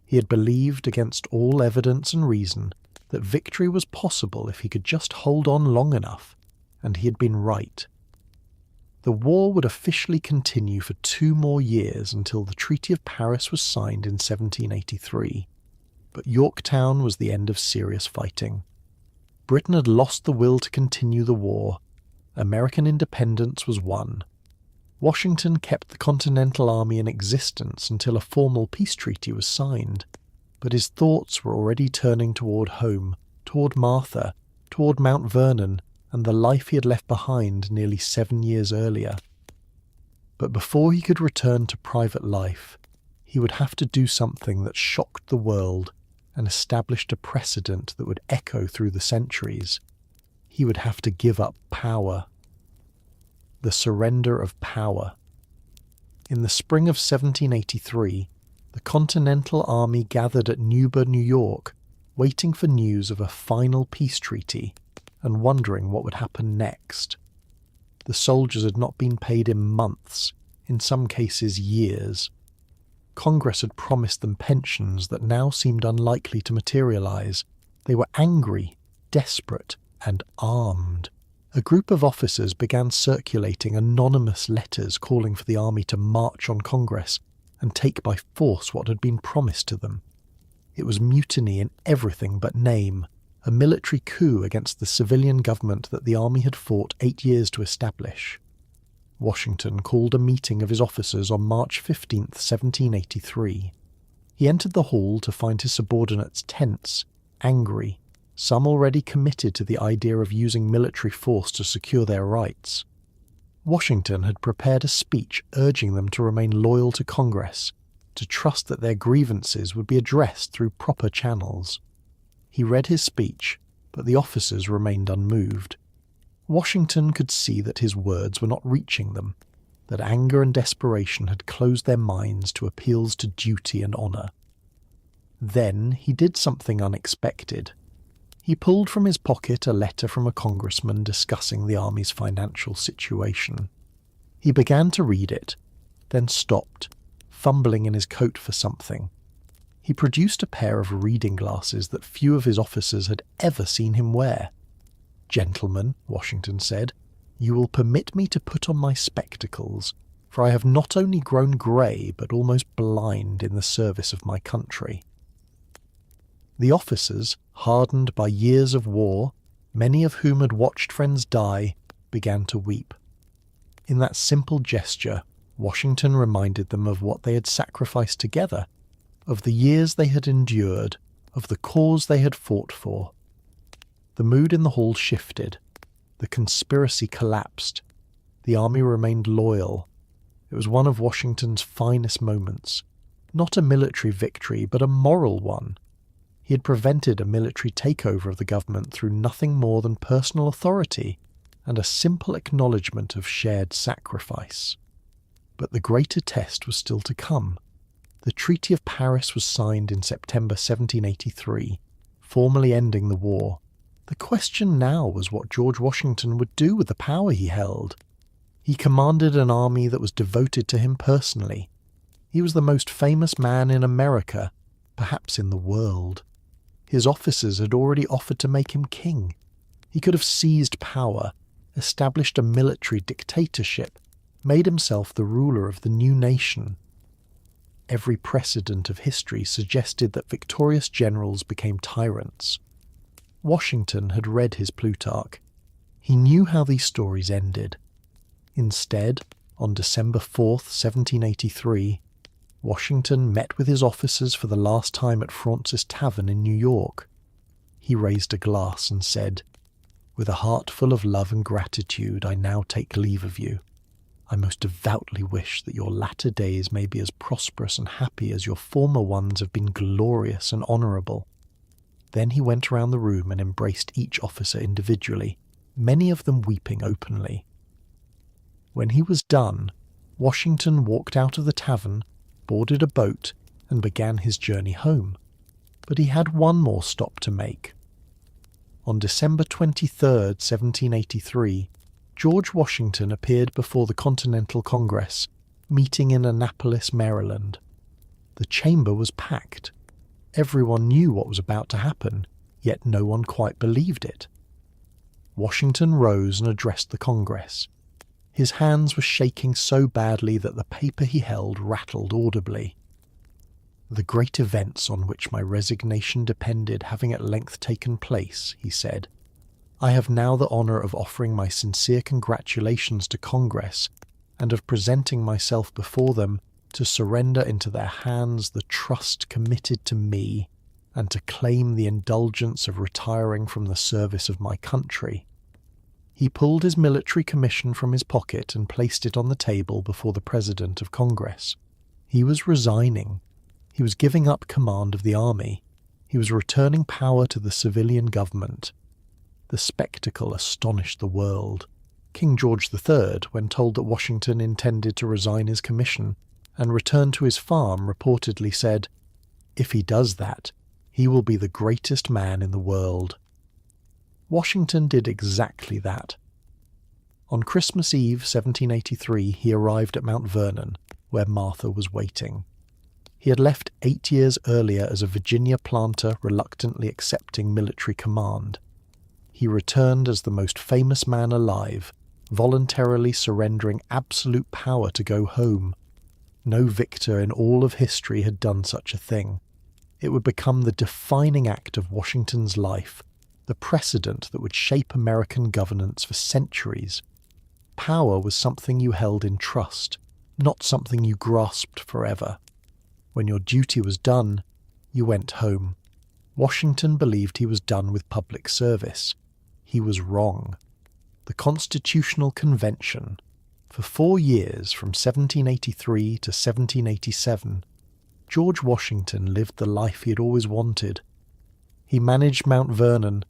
He had believed, against all evidence and reason, that victory was possible if he could just hold on long enough, and he had been right. The war would officially continue for 2 more years until the Treaty of Paris was signed in 1783, but Yorktown was the end of serious fighting. Britain had lost the will to continue the war. American independence was won. Washington kept the Continental Army in existence until a formal peace treaty was signed, but his thoughts were already turning toward home, toward Martha, toward Mount Vernon, and the life he had left behind nearly 7 years earlier. But before he could return to private life, he would have to do something that shocked the world and established a precedent that would echo through the centuries. He would have to give up power. The surrender of power. In the spring of 1783, the Continental Army gathered at Newburgh, New York, waiting for news of a final peace treaty and wondering what would happen next. The soldiers had not been paid in months, in some cases years. Congress had promised them pensions that now seemed unlikely to materialize. They were angry, desperate, and armed. A group of officers began circulating anonymous letters calling for the army to march on Congress and take by force what had been promised to them. It was mutiny in everything but name, a military coup against the civilian government that the army had fought 8 years to establish. Washington called a meeting of his officers on March 15, 1783. He entered the hall to find his subordinates tense, angry, some already committed to the idea of using military force to secure their rights. Washington had prepared a speech urging them to remain loyal to Congress, to trust that their grievances would be addressed through proper channels. He read his speech, but the officers remained unmoved. Washington could see that his words were not reaching them, that anger and desperation had closed their minds to appeals to duty and honour. Then he did something unexpected. He pulled from his pocket a letter from a congressman discussing the army's financial situation. He began to read it, then stopped, fumbling in his coat for something. He produced a pair of reading glasses that few of his officers had ever seen him wear. "Gentlemen," Washington said, "you will permit me to put on my spectacles, for I have not only grown grey but almost blind in the service of my country." The officers, hardened by years of war, many of whom had watched friends die, began to weep. In that simple gesture, Washington reminded them of what they had sacrificed together, of the years they had endured, of the cause they had fought for. The mood in the hall shifted. The conspiracy collapsed. The army remained loyal. It was one of Washington's finest moments. Not a military victory, but a moral one. He had prevented a military takeover of the government through nothing more than personal authority and a simple acknowledgement of shared sacrifice. But the greater test was still to come. The Treaty of Paris was signed in September 1783, formally ending the war. The question now was what George Washington would do with the power he held. He commanded an army that was devoted to him personally. He was the most famous man in America, perhaps in the world. His officers had already offered to make him king. He could have seized power, established a military dictatorship, made himself the ruler of the new nation. every precedent of history suggested that victorious generals became tyrants. Washington had read his Plutarch. He knew how these stories ended. Instead, on December 4th, 1783, Washington met with his officers for the last time at Fraunces Tavern in New York. He raised a glass and said, "With a heart full of love and gratitude, I now take leave of you. I most devoutly wish that your latter days may be as prosperous and happy as your former ones have been glorious and honourable." Then he went around the room and embraced each officer individually, many of them weeping openly. When he was done, Washington walked out of the tavern, boarded a boat, and began his journey home. But he had one more stop to make. On December 23rd, 1783, George Washington appeared before the Continental Congress, meeting in Annapolis, Maryland. The chamber was packed. Everyone knew what was about to happen, yet no one quite believed it. Washington rose and addressed the Congress. His hands were shaking so badly that the paper he held rattled audibly. "The great events on which my resignation depended having at length taken place," he said, "I have now the honour of offering my sincere congratulations to Congress and of presenting myself before them to surrender into their hands the trust committed to me and to claim the indulgence of retiring from the service of my country." He pulled his military commission from his pocket and placed it on the table before the President of Congress. He was resigning. He was giving up command of the army. He was returning power to the civilian government. The spectacle astonished the world. King George III, when told that Washington intended to resign his commission and return to his farm, reportedly said, "If he does that, he will be the greatest man in the world." Washington did exactly that. On Christmas Eve 1783 he arrived at Mount Vernon, where Martha was waiting. He had left 8 years earlier as a Virginia planter reluctantly accepting military command. He returned as the most famous man alive, voluntarily surrendering absolute power to go home. No victor in all of history had done such a thing. It would become the defining act of Washington's life, the precedent that would shape American governance for centuries. Power was something you held in trust, not something you grasped forever. When your duty was done, you went home. Washington believed he was done with public service. He was wrong. The Constitutional Convention, for 4 years from 1783 to 1787, George Washington lived the life he had always wanted. He managed Mount Vernon,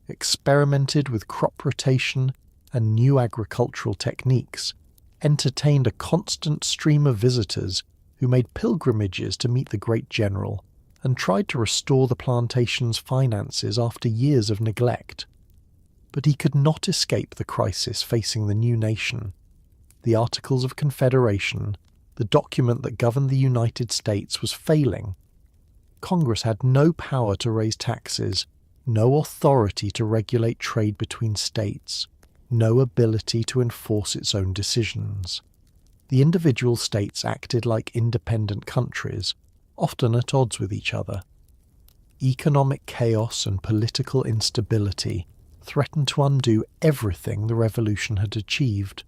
experimented with crop rotation and new agricultural techniques, entertained a constant stream of visitors who made pilgrimages to meet the great general, and tried to restore the plantation's finances after years of neglect. But he could not escape the crisis facing the new nation. The Articles of Confederation, the document that governed the United States, was failing. Congress had no power to raise taxes, no authority to regulate trade between states, no ability to enforce its own decisions. The individual states acted like independent countries, often at odds with each other. Economic chaos and political instability threatened to undo everything the Revolution had achieved.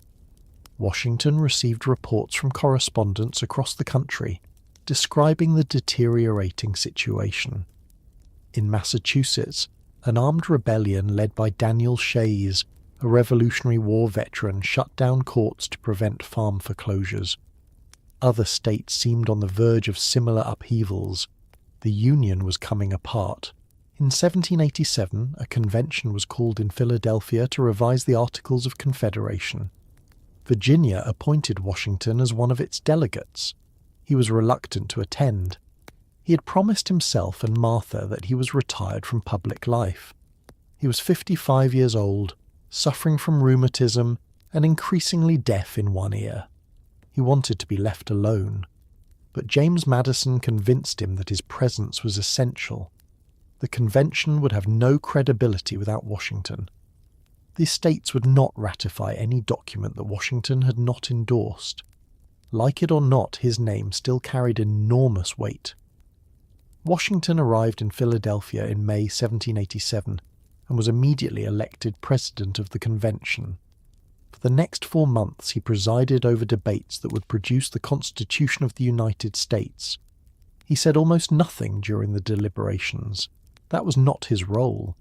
Washington received reports from correspondents across the country describing the deteriorating situation. In Massachusetts, an armed rebellion led by Daniel Shays, a Revolutionary War veteran, shut down courts to prevent farm foreclosures. Other states seemed on the verge of similar upheavals. The Union was coming apart. In 1787, a convention was called in Philadelphia to revise the Articles of Confederation. Virginia appointed Washington as one of its delegates. He was reluctant to attend. He had promised himself and Martha that he was retired from public life. He was 55 years old, suffering from rheumatism and increasingly deaf in one ear. He wanted to be left alone. But James Madison convinced him that his presence was essential. The convention would have no credibility without Washington. The states would not ratify any document that Washington had not endorsed. Like it or not, his name still carried enormous weight. Washington arrived in Philadelphia in May 1787 and was immediately elected president of the convention. For the next 4 months he presided over debates that would produce the Constitution of the United States. He said almost nothing during the deliberations. That was not his role.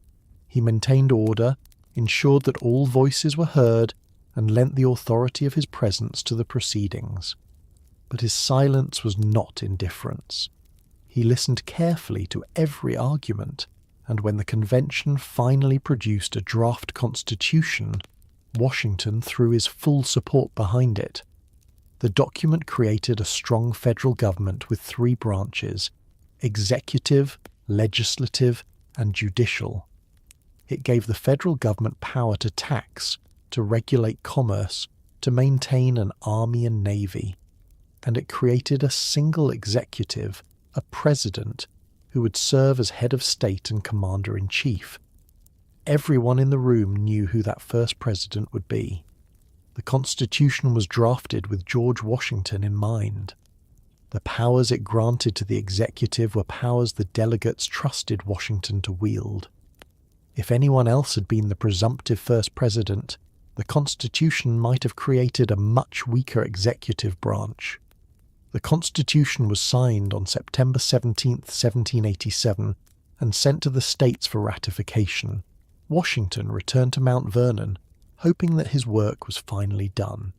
He maintained order, ensured that all voices were heard, and lent the authority of his presence to the proceedings. But his silence was not indifference. He listened carefully to every argument, and when the convention finally produced a draft constitution, Washington threw his full support behind it. The document created a strong federal government with 3 branches: executive, legislative, and judicial. It gave the federal government power to tax, to regulate commerce, to maintain an army and navy. And it created a single executive, a president, who would serve as head of state and commander-in-chief. Everyone in the room knew who that first president would be. The Constitution was drafted with George Washington in mind. The powers it granted to the executive were powers the delegates trusted Washington to wield. If anyone else had been the presumptive first president, the Constitution might have created a much weaker executive branch. The Constitution was signed on September 17, 1787, and sent to the states for ratification. Washington returned to Mount Vernon, hoping that his work was finally done.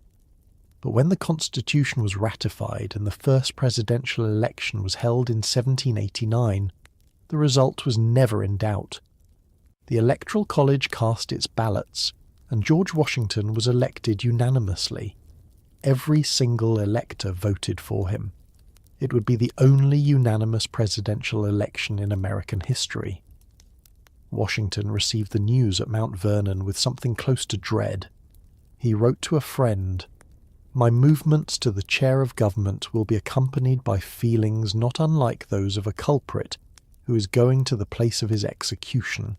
But when the Constitution was ratified and the first presidential election was held in 1789, the result was never in doubt. The Electoral College cast its ballots, and George Washington was elected unanimously. Every single elector voted for him. It would be the only unanimous presidential election in American history. Washington received the news at Mount Vernon with something close to dread. He wrote to a friend, "My movements to the chair of government will be accompanied by feelings not unlike those of a culprit who is going to the place of his execution."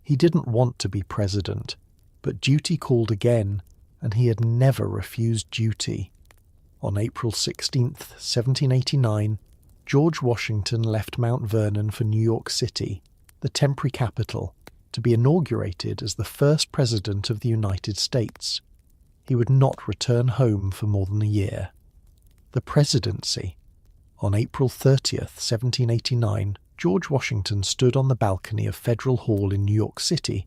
He didn't want to be president, but duty called again, and he had never refused duty. On April 16, 1789, George Washington left Mount Vernon for New York City, the temporary capital, to be inaugurated as the first president of the United States. He would not return home for more than a year. The presidency. On April 30th, 1789, George Washington stood on the balcony of Federal Hall in New York City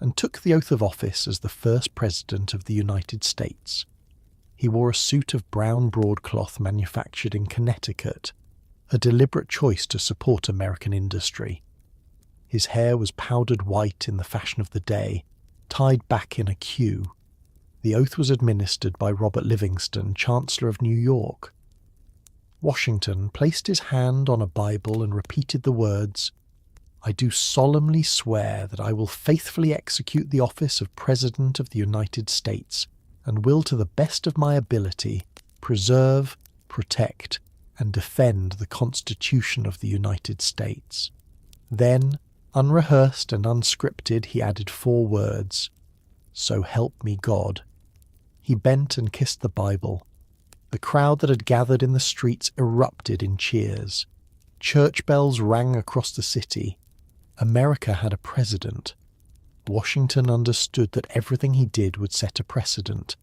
and took the oath of office as the first president of the United States. He wore a suit of brown broadcloth manufactured in Connecticut, a deliberate choice to support American industry. His hair was powdered white in the fashion of the day, tied back in a queue. The oath was administered by Robert Livingston, Chancellor of New York. Washington placed his hand on a Bible and repeated the words, "I do solemnly swear that I will faithfully execute the office of President of the United States, and will to the best of my ability preserve, protect, and defend the Constitution of the United States." Then, unrehearsed and unscripted, he added 4 words, "So help me God." He bent and kissed the Bible. The crowd that had gathered in the streets erupted in cheers. Church bells rang across the city. America had a president. Washington understood that everything he did would set a precedent.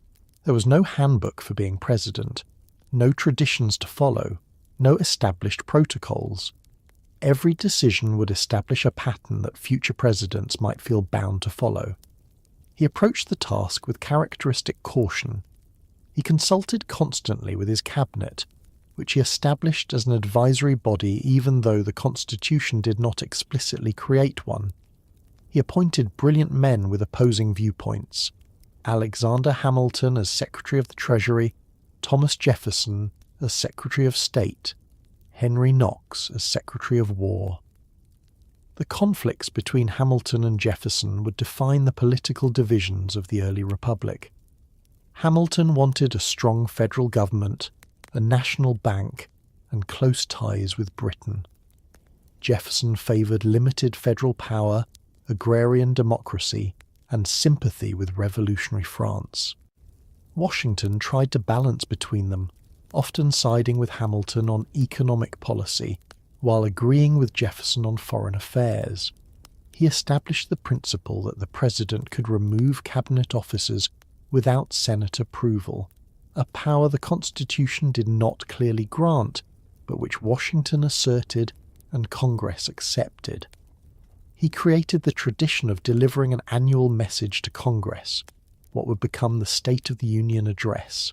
There was no handbook for being president, no traditions to follow, no established protocols. Every decision would establish a pattern that future presidents might feel bound to follow. He approached the task with characteristic caution. He consulted constantly with his cabinet, which he established as an advisory body even though the Constitution did not explicitly create one. He appointed brilliant men with opposing viewpoints: Alexander Hamilton as Secretary of the Treasury, Thomas Jefferson as Secretary of State, Henry Knox as Secretary of War. The conflicts between Hamilton and Jefferson would define the political divisions of the early republic. Hamilton wanted a strong federal government, a national bank, and close ties with Britain. Jefferson favoured limited federal power, agrarian democracy, and sympathy with revolutionary France. Washington tried to balance between them, often siding with Hamilton on economic policy while agreeing with Jefferson on foreign affairs. He established the principle that the president could remove cabinet officers without Senate approval, a power the Constitution did not clearly grant, but which Washington asserted and Congress accepted. He created the tradition of delivering an annual message to Congress, what would become the State of the Union Address.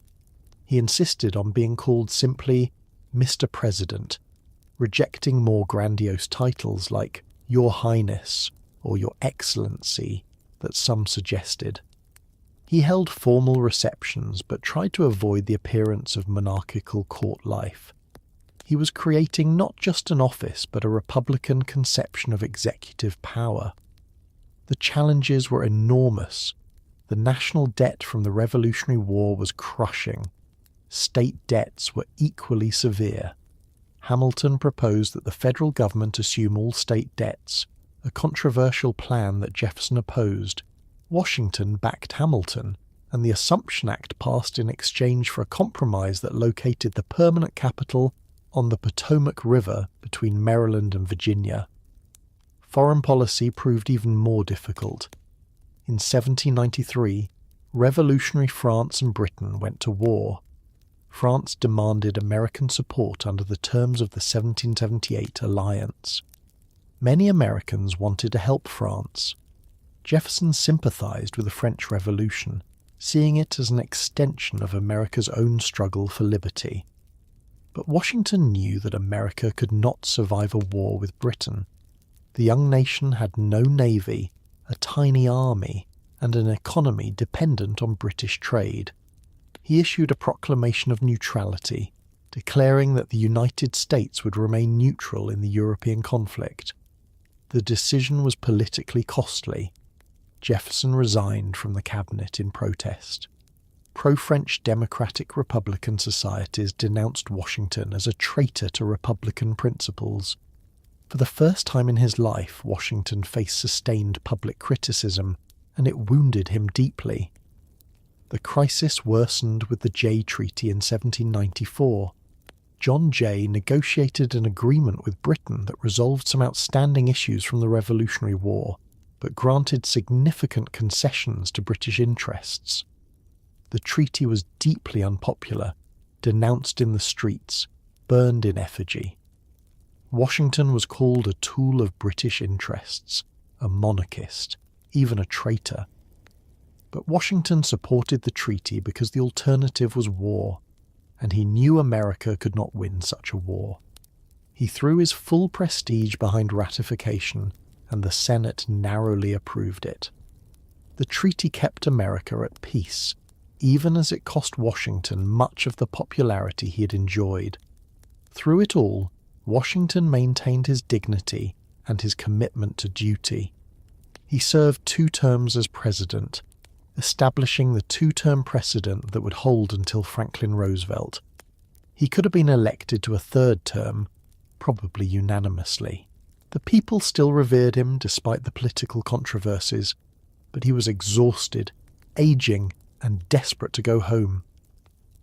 He insisted on being called simply Mr. President, rejecting more grandiose titles like Your Highness or Your Excellency that some suggested. He held formal receptions but tried to avoid the appearance of monarchical court life. He was creating not just an office but a Republican conception of executive power. The challenges were enormous. The national debt from the Revolutionary War was crushing. State debts were equally severe. Hamilton proposed that the federal government assume all state debts, a controversial plan that Jefferson opposed. Washington backed Hamilton, and the Assumption Act passed in exchange for a compromise that located the permanent capital on the Potomac River between Maryland and Virginia. Foreign policy proved even more difficult. In 1793, revolutionary France and Britain went to war. France demanded American support under the terms of the 1778 alliance. Many Americans wanted to help France. Jefferson sympathized with the French Revolution, seeing it as an extension of America's own struggle for liberty. But Washington knew that America could not survive a war with Britain. The young nation had no navy, a tiny army, and an economy dependent on British trade. He issued a proclamation of neutrality, declaring that the United States would remain neutral in the European conflict. The decision was politically costly. Jefferson resigned from the cabinet in protest. Pro-French Democratic Republican societies denounced Washington as a traitor to Republican principles. For the first time in his life, Washington faced sustained public criticism, and it wounded him deeply. The crisis worsened with the Jay Treaty in 1794. John Jay negotiated an agreement with Britain that resolved some outstanding issues from the Revolutionary War, but granted significant concessions to British interests. The treaty was deeply unpopular, denounced in the streets, burned in effigy. Washington was called a tool of British interests, a monarchist, even a traitor. But Washington supported the treaty because the alternative was war, and he knew America could not win such a war. He threw his full prestige behind ratification, and the Senate narrowly approved it. The treaty kept America at peace, even as it cost Washington much of the popularity he had enjoyed. Through it all, Washington maintained his dignity and his commitment to duty. He served 2 terms as president, establishing the 2-term precedent that would hold until Franklin Roosevelt. He could have been elected to a 3rd term, probably unanimously. The people still revered him despite the political controversies, but he was exhausted, aging, and desperate to go home.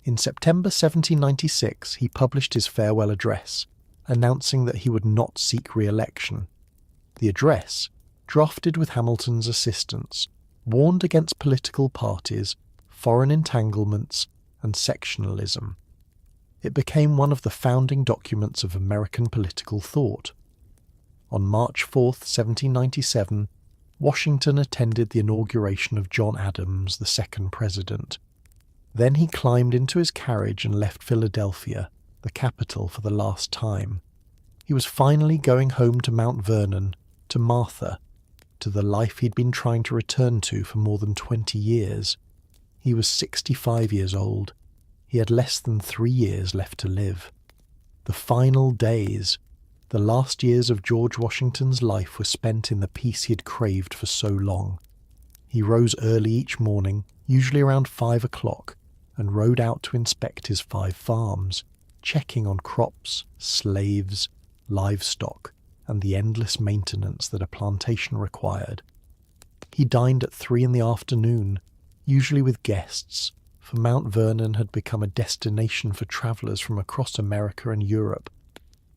In September 1796, he published his farewell address, announcing that he would not seek re-election. The address, drafted with Hamilton's assistance, warned against political parties, foreign entanglements, and sectionalism. It became one of the founding documents of American political thought. On March 4, 1797, Washington attended the inauguration of John Adams, the 2nd president. Then he climbed into his carriage and left Philadelphia, the capital, for the last time. He was finally going home to Mount Vernon, to Martha, to the life he'd been trying to return to for more than 20 years. He was 65 years old. He had less than 3 years left to live. The final days, the last years of George Washington's life, were spent in the peace he had craved for so long. He rose early each morning, usually around 5 o'clock, and rode out to inspect his 5 farms, checking on crops, slaves, livestock, and the endless maintenance that a plantation required. He dined at 3 in the afternoon, usually with guests, for Mount Vernon had become a destination for travellers from across America and Europe.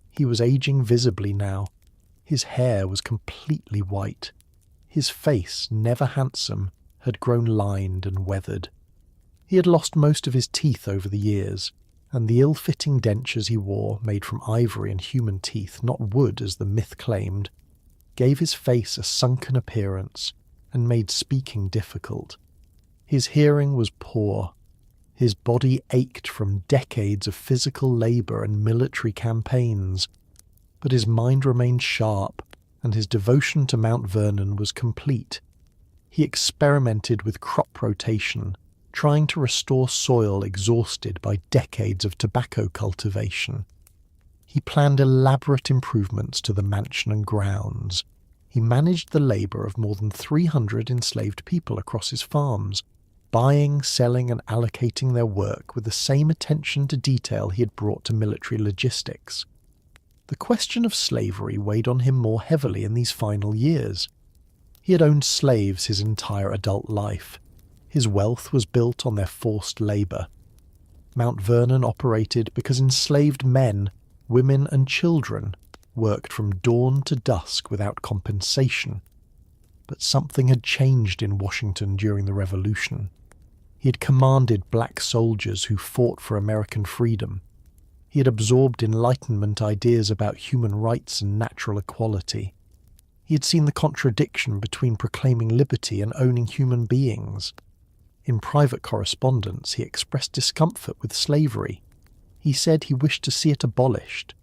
He was aging visibly now. His hair was completely white. His face, never handsome, had grown lined and weathered. He had lost most of his teeth over the years, and the ill-fitting dentures he wore, made from ivory and human teeth, not wood as the myth claimed, gave his face a sunken appearance and made speaking difficult. His hearing was poor. His body ached from decades of physical labour and military campaigns, but his mind remained sharp, and his devotion to Mount Vernon was complete. He experimented with crop rotation, trying to restore soil exhausted by decades of tobacco cultivation. He planned elaborate improvements to the mansion and grounds. He managed the labour of more than 300 enslaved people across his farms, buying, selling and allocating their work with the same attention to detail he had brought to military logistics. The question of slavery weighed on him more heavily in these final years. He had owned slaves his entire adult life. His wealth was built on their forced labour. Mount Vernon operated because enslaved men, women and children worked from dawn to dusk without compensation. But something had changed in Washington during the Revolution. He had commanded black soldiers who fought for American freedom. He had absorbed Enlightenment ideas about human rights and natural equality. He had seen the contradiction between proclaiming liberty and owning human beings. In private correspondence, he expressed discomfort with slavery. He said he wished to see it abolished,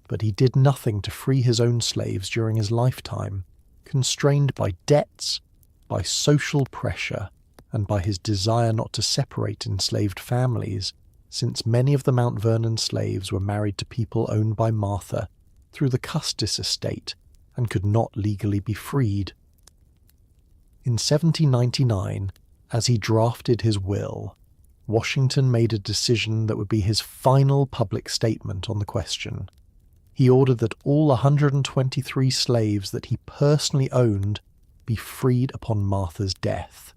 but he did nothing to free his own slaves during his lifetime, constrained by debts, by social pressure, and by his desire not to separate enslaved families, since many of the Mount Vernon slaves were married to people owned by Martha through the Custis estate and could not legally be freed. In 1799, as he drafted his will, Washington made a decision that would be his final public statement on the question. He ordered that all 123 slaves that he personally owned be freed upon Martha's death.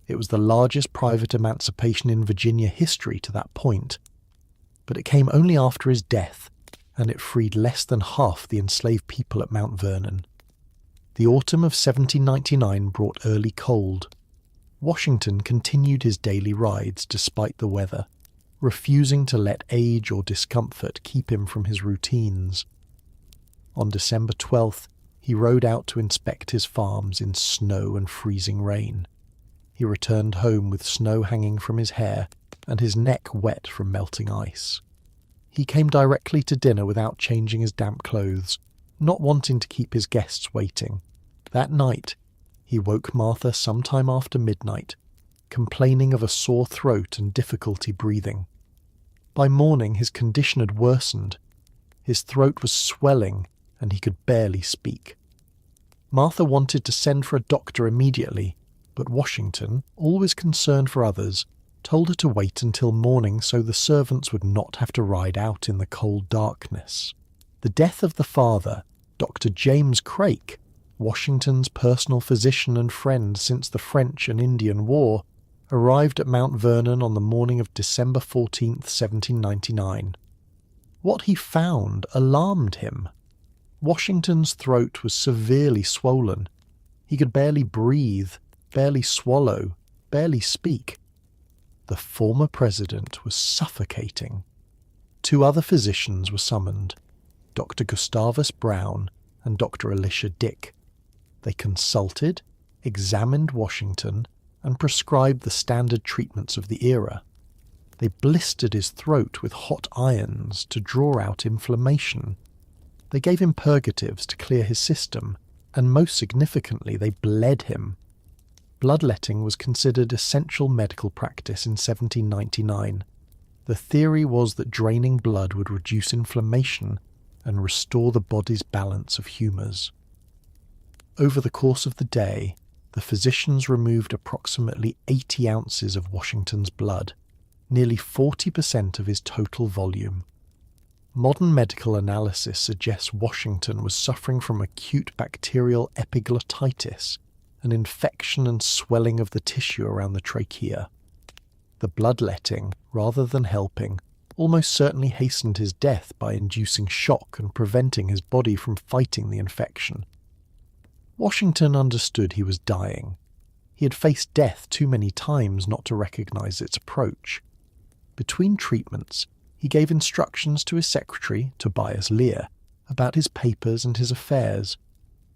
It was the largest private emancipation in Virginia history to that point, but it came only after his death, and it freed less than half the enslaved people at Mount Vernon. The autumn of 1799 brought early cold. Washington continued his daily rides despite the weather, refusing to let age or discomfort keep him from his routines. On December 12th, he rode out to inspect his farms in snow and freezing rain. He returned home with snow hanging from his hair and his neck wet from melting ice. He came directly to dinner without changing his damp clothes, not wanting to keep his guests waiting. That night, he woke Martha sometime after midnight, complaining of a sore throat and difficulty breathing. By morning his condition had worsened. His throat was swelling and he could barely speak. Martha wanted to send for a doctor immediately, but Washington, always concerned for others, told her to wait until morning so the servants would not have to ride out in the cold darkness. The death of the father, Dr. James Craik, Washington's personal physician and friend since the French and Indian War, arrived at Mount Vernon on the morning of December 14, 1799. What he found alarmed him. Washington's throat was severely swollen. He could barely breathe, barely swallow, barely speak. The former president was suffocating. 2 other physicians were summoned, Dr. Gustavus Brown and Dr. Elisha Dick. They consulted, examined Washington, and prescribed the standard treatments of the era. They blistered his throat with hot irons to draw out inflammation. They gave him purgatives to clear his system, and most significantly, they bled him. Bloodletting was considered essential medical practice in 1799. The theory was that draining blood would reduce inflammation and restore the body's balance of humours. Over the course of the day, the physicians removed approximately 80 ounces of Washington's blood, nearly 40% of his total volume. Modern medical analysis suggests Washington was suffering from acute bacterial epiglottitis, an infection and swelling of the tissue around the trachea. The bloodletting, rather than helping, almost certainly hastened his death by inducing shock and preventing his body from fighting the infection. Washington understood he was dying. He had faced death too many times not to recognize its approach. Between treatments, he gave instructions to his secretary, Tobias Lear, about his papers and his affairs.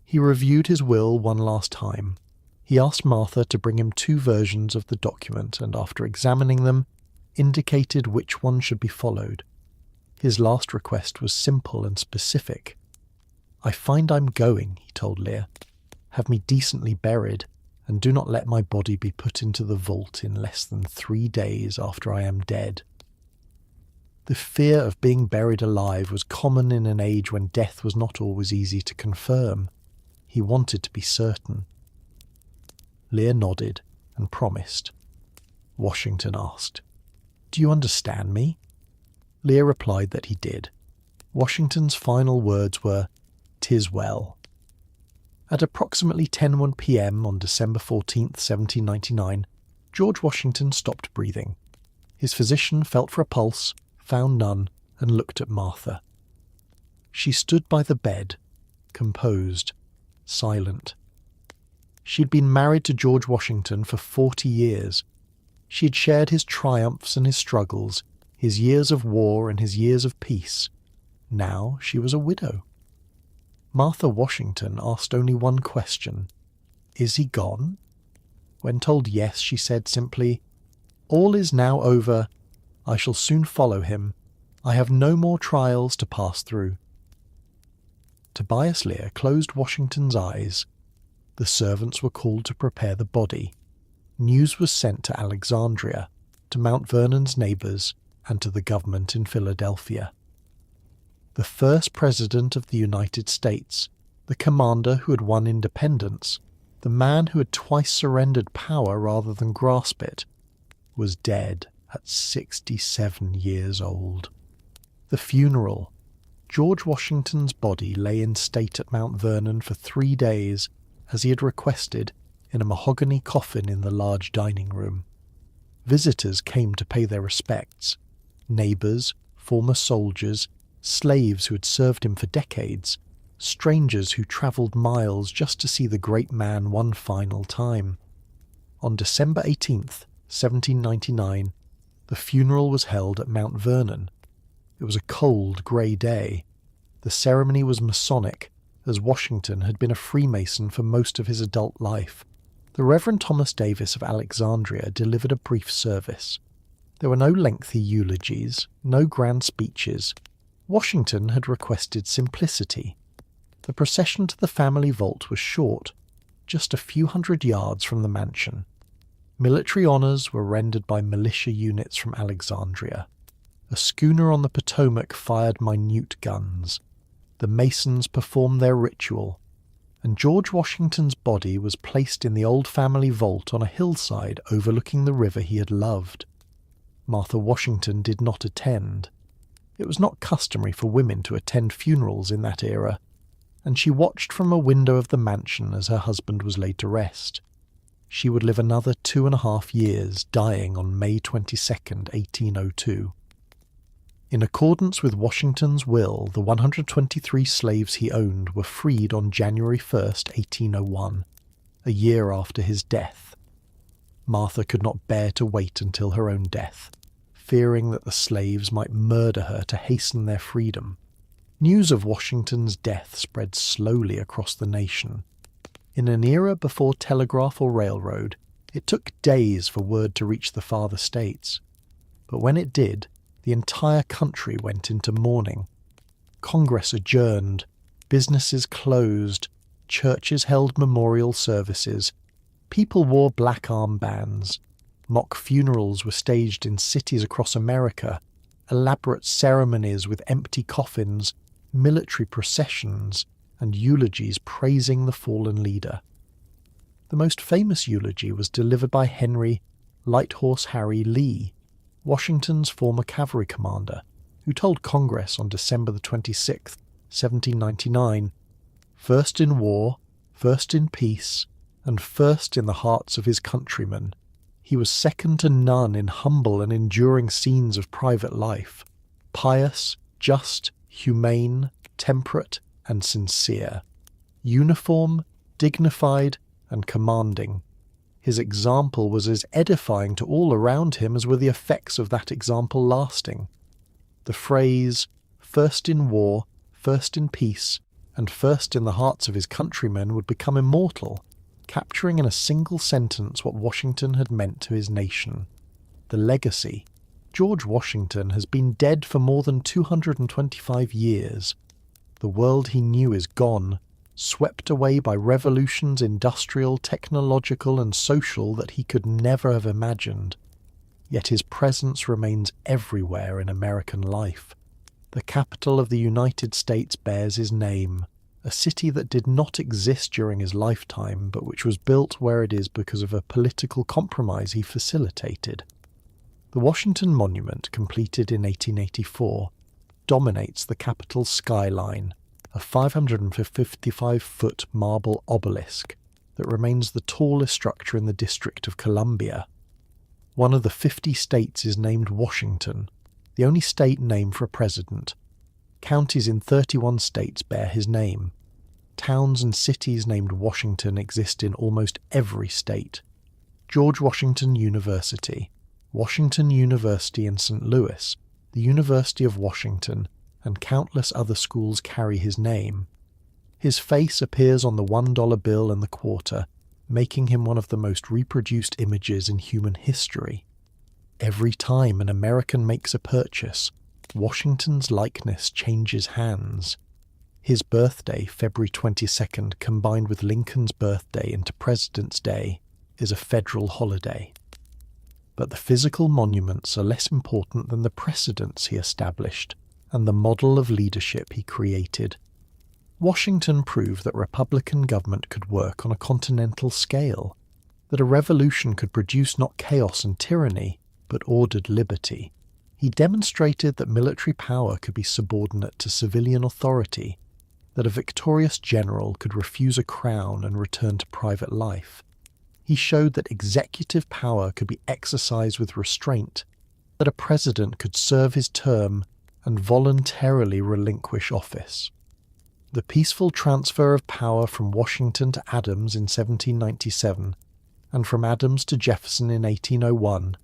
He reviewed his will one last time. He asked Martha to bring him 2 versions of the document and, after examining them, indicated which one should be followed. His last request was simple and specific. "I find I'm going," he told Lear. "Have me decently buried, and do not let my body be put into the vault in less than 3 days after I am dead." The fear of being buried alive was common in an age when death was not always easy to confirm. He wanted to be certain. Lear nodded and promised. Washington asked, "Do you understand me?" Lear replied that he did. Washington's final words were, "'Tis well." At approximately 10:01 p.m. on December 14, 1799, George Washington stopped breathing. His physician felt for a pulse, found none, and looked at Martha. She stood by the bed, composed, silent. She had been married to George Washington for 40 years. She had shared his triumphs and his struggles, his years of war and his years of peace. Now she was a widow. Martha Washington asked only one question. "Is he gone?" When told yes, she said simply, "All is now over. I shall soon follow him. I have no more trials to pass through." Tobias Lear closed Washington's eyes. The servants were called to prepare the body. News was sent to Alexandria, to Mount Vernon's neighbours, and to the government in Philadelphia. The first President of the United States, the commander who had won independence, the man who had twice surrendered power rather than grasp it, was dead at 67 years old. The funeral. George Washington's body lay in state at Mount Vernon for 3 days, as he had requested, in a mahogany coffin in the large dining room. Visitors came to pay their respects. Neighbours, former soldiers, slaves who had served him for decades, strangers who travelled miles just to see the great man one final time. On December 18th, 1799, the funeral was held at Mount Vernon. It was a cold, grey day. The ceremony was Masonic, as Washington had been a Freemason for most of his adult life. The Reverend Thomas Davis of Alexandria delivered a brief service. There were no lengthy eulogies, no grand speeches. Washington had requested simplicity. The procession to the family vault was short, just a few hundred yards from the mansion. Military honours were rendered by militia units from Alexandria. A schooner on the Potomac fired minute guns. The Masons performed their ritual, and George Washington's body was placed in the old family vault on a hillside overlooking the river he had loved. Martha Washington did not attend. It was not customary for women to attend funerals in that era, and she watched from a window of the mansion as her husband was laid to rest. She would live another 2.5 years, dying on May 22, 1802. In accordance with Washington's will, the 123 slaves he owned were freed on January 1, 1801, a year after his death. Martha could not bear to wait until her own death, fearing that the slaves might murder her to hasten their freedom. News of Washington's death spread slowly across the nation. In an era before telegraph or railroad, it took days for word to reach the farther states. But when it did, the entire country went into mourning. Congress adjourned, businesses closed, churches held memorial services, people wore black armbands, mock funerals were staged in cities across America, elaborate ceremonies with empty coffins, military processions, and eulogies praising the fallen leader. The most famous eulogy was delivered by Henry Light Horse Harry Lee, Washington's former cavalry commander, who told Congress on December 26, 1799, "First in war, first in peace, and first in the hearts of his countrymen, He was second to none in humble and enduring scenes of private life, pious, just, humane, temperate, and sincere, uniform, dignified, and commanding. His example was as edifying to all around him as were the effects of that example lasting. The phrase, "first in war, first in peace, and first in the hearts of his countrymen," would become immortal, capturing in a single sentence what Washington had meant to his nation. The legacy. George Washington has been dead for more than 225 years. The world he knew is gone, swept away by revolutions industrial, technological, and social that he could never have imagined. Yet his presence remains everywhere in American life. The capital of the United States bears his name, a city that did not exist during his lifetime, but which was built where it is because of a political compromise he facilitated. The Washington Monument, completed in 1884, dominates the Capitol's skyline, a 555-foot marble obelisk that remains the tallest structure in the District of Columbia. One of the 50 states is named Washington, the only state named for a president. Counties in 31 states bear his name. Towns and cities named Washington exist in almost every state. George Washington University, Washington University in St. Louis, the University of Washington, and countless other schools carry his name. His face appears on the $1 bill and the quarter, making him one of the most reproduced images in human history. Every time an American makes a purchase, Washington's likeness changes hands. His birthday, February 22nd, combined with Lincoln's birthday into President's Day, is a federal holiday. But the physical monuments are less important than the precedents he established and the model of leadership he created. Washington proved that Republican government could work on a continental scale, that a revolution could produce not chaos and tyranny, but ordered liberty. He demonstrated that military power could be subordinate to civilian authority, that a victorious general could refuse a crown and return to private life. He showed that executive power could be exercised with restraint, that a president could serve his term and voluntarily relinquish office. The peaceful transfer of power from Washington to Adams in 1797 and from Adams to Jefferson in 1801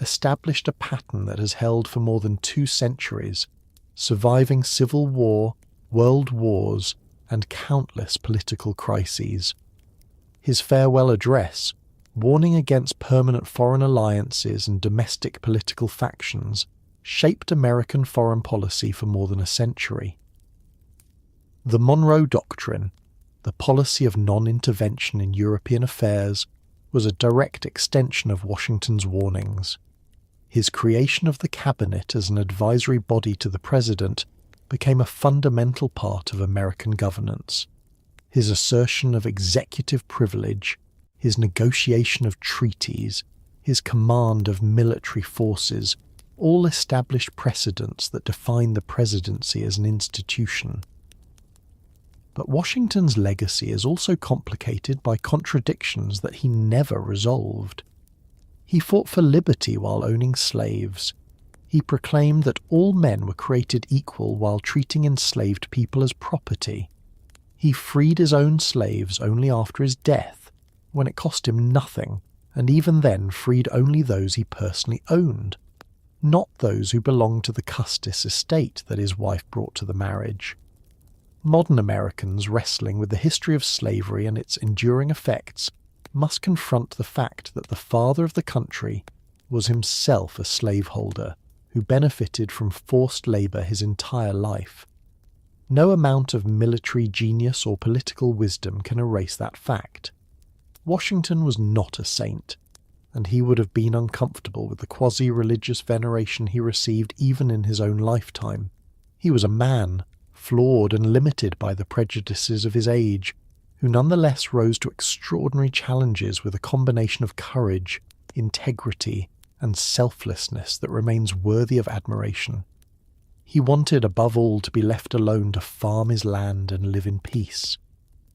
established a pattern that has held for more than 2 centuries, surviving civil war, world wars, and countless political crises. His farewell address, warning against permanent foreign alliances and domestic political factions, shaped American foreign policy for more than a century. The Monroe Doctrine, the policy of non-intervention in European affairs, was a direct extension of Washington's warnings. His creation of the cabinet as an advisory body to the president became a fundamental part of American governance. His assertion of executive privilege, his negotiation of treaties, his command of military forces, all established precedents that define the presidency as an institution. But Washington's legacy is also complicated by contradictions that he never resolved. He fought for liberty while owning slaves. He proclaimed that all men were created equal while treating enslaved people as property. He freed his own slaves only after his death, when it cost him nothing, and even then freed only those he personally owned, not those who belonged to the Custis estate that his wife brought to the marriage. Modern Americans wrestling with the history of slavery and its enduring effects must confront the fact that the father of the country was himself a slaveholder who benefited from forced labor his entire life. No amount of military genius or political wisdom can erase that fact. Washington was not a saint, and he would have been uncomfortable with the quasi-religious veneration he received even in his own lifetime. He was a man, flawed and limited by the prejudices of his age, who nonetheless rose to extraordinary challenges with a combination of courage, integrity, and selflessness that remains worthy of admiration. He wanted above all to be left alone to farm his land and live in peace.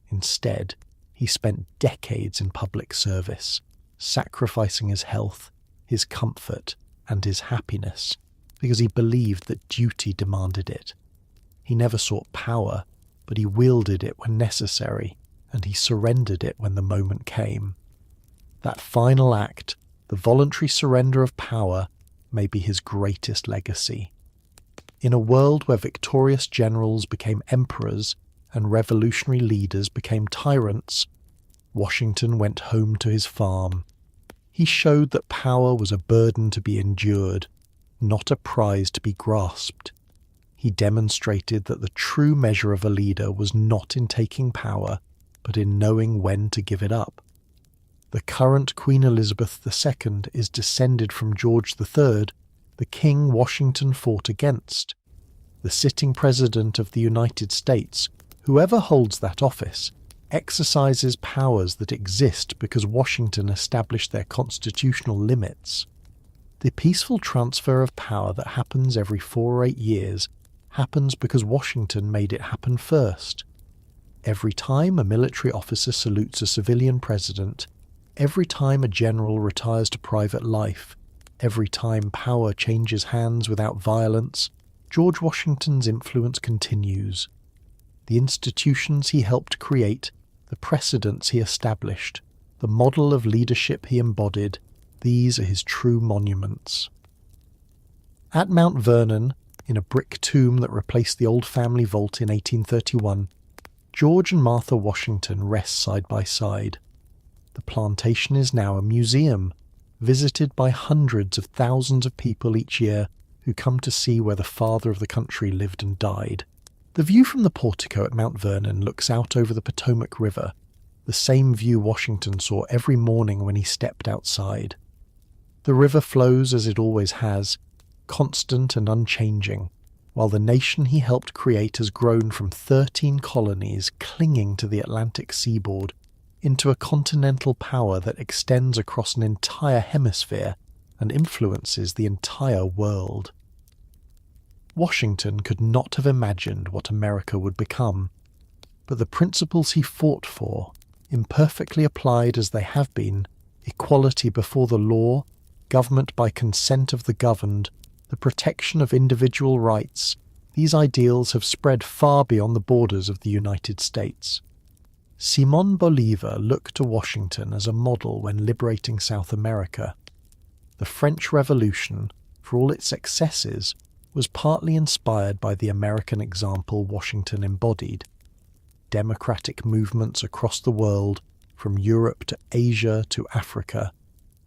Instead, he spent decades in public service, sacrificing his health, his comfort, and his happiness, because he believed that duty demanded it. He never sought power, but he wielded it when necessary, and he surrendered it when the moment came. That final act, the voluntary surrender of power, may be his greatest legacy. In a world where victorious generals became emperors and revolutionary leaders became tyrants, Washington went home to his farm. He showed that power was a burden to be endured, not a prize to be grasped. He demonstrated that the true measure of a leader was not in taking power, but in knowing when to give it up. The current Queen Elizabeth II is descended from George III, the king Washington fought against. The sitting President of the United States, whoever holds that office, exercises powers that exist because Washington established their constitutional limits. The peaceful transfer of power that happens every 4 or 8 years happens because Washington made it happen first. Every time a military officer salutes a civilian president, every time a general retires to private life, every time power changes hands without violence, George Washington's influence continues. The institutions he helped create, the precedents he established, the model of leadership he embodied, these are his true monuments. At Mount Vernon, in a brick tomb that replaced the old family vault in 1831, George and Martha Washington rest side by side. The plantation is now a museum, visited by hundreds of thousands of people each year who come to see where the father of the country lived and died. The view from the portico at Mount Vernon looks out over the Potomac River, the same view Washington saw every morning when he stepped outside. The river flows as it always has, constant and unchanging, while the nation he helped create has grown from 13 colonies clinging to the Atlantic seaboard into a continental power that extends across an entire hemisphere and influences the entire world. Washington could not have imagined what America would become, but the principles he fought for, imperfectly applied as they have been, equality before the law, government by consent of the governed, the protection of individual rights, these ideals have spread far beyond the borders of the United States. Simón Bolívar looked to Washington as a model when liberating South America. The French Revolution, for all its excesses, was partly inspired by the American example Washington embodied. Democratic movements across the world, from Europe to Asia to Africa,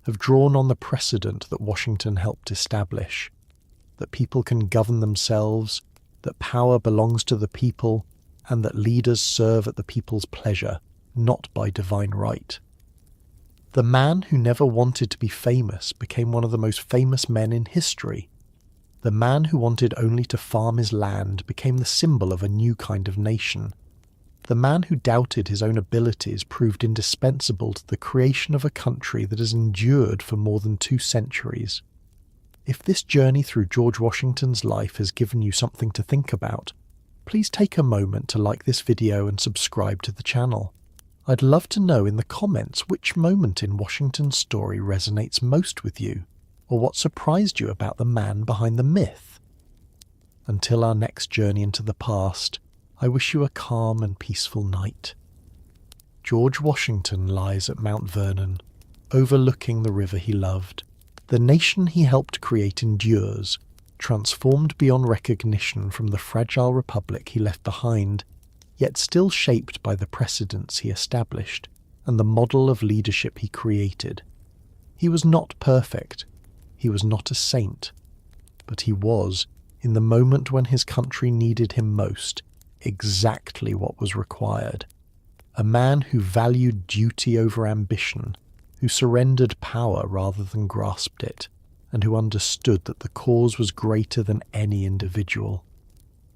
have drawn on the precedent that Washington helped establish, that people can govern themselves, that power belongs to the people, and that leaders serve at the people's pleasure, not by divine right. The man who never wanted to be famous became one of the most famous men in history. The man who wanted only to farm his land became the symbol of a new kind of nation. The man who doubted his own abilities proved indispensable to the creation of a country that has endured for more than 2 centuries. If this journey through George Washington's life has given you something to think about, please take a moment to like this video and subscribe to the channel. I'd love to know in the comments which moment in Washington's story resonates most with you, or what surprised you about the man behind the myth. Until our next journey into the past, I wish you a calm and peaceful night. George Washington lies at Mount Vernon, overlooking the river he loved. The nation he helped create endures, transformed beyond recognition from the fragile republic he left behind, yet still shaped by the precedents he established and the model of leadership he created. He was not perfect, he was not a saint, but he was, in the moment when his country needed him most, exactly what was required. A man who valued duty over ambition, who surrendered power rather than grasped it, and who understood that the cause was greater than any individual.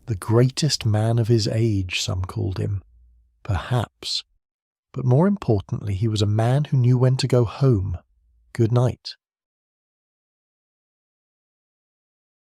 The greatest man of his age, some called him. Perhaps. But more importantly, he was a man who knew when to go home. Good night.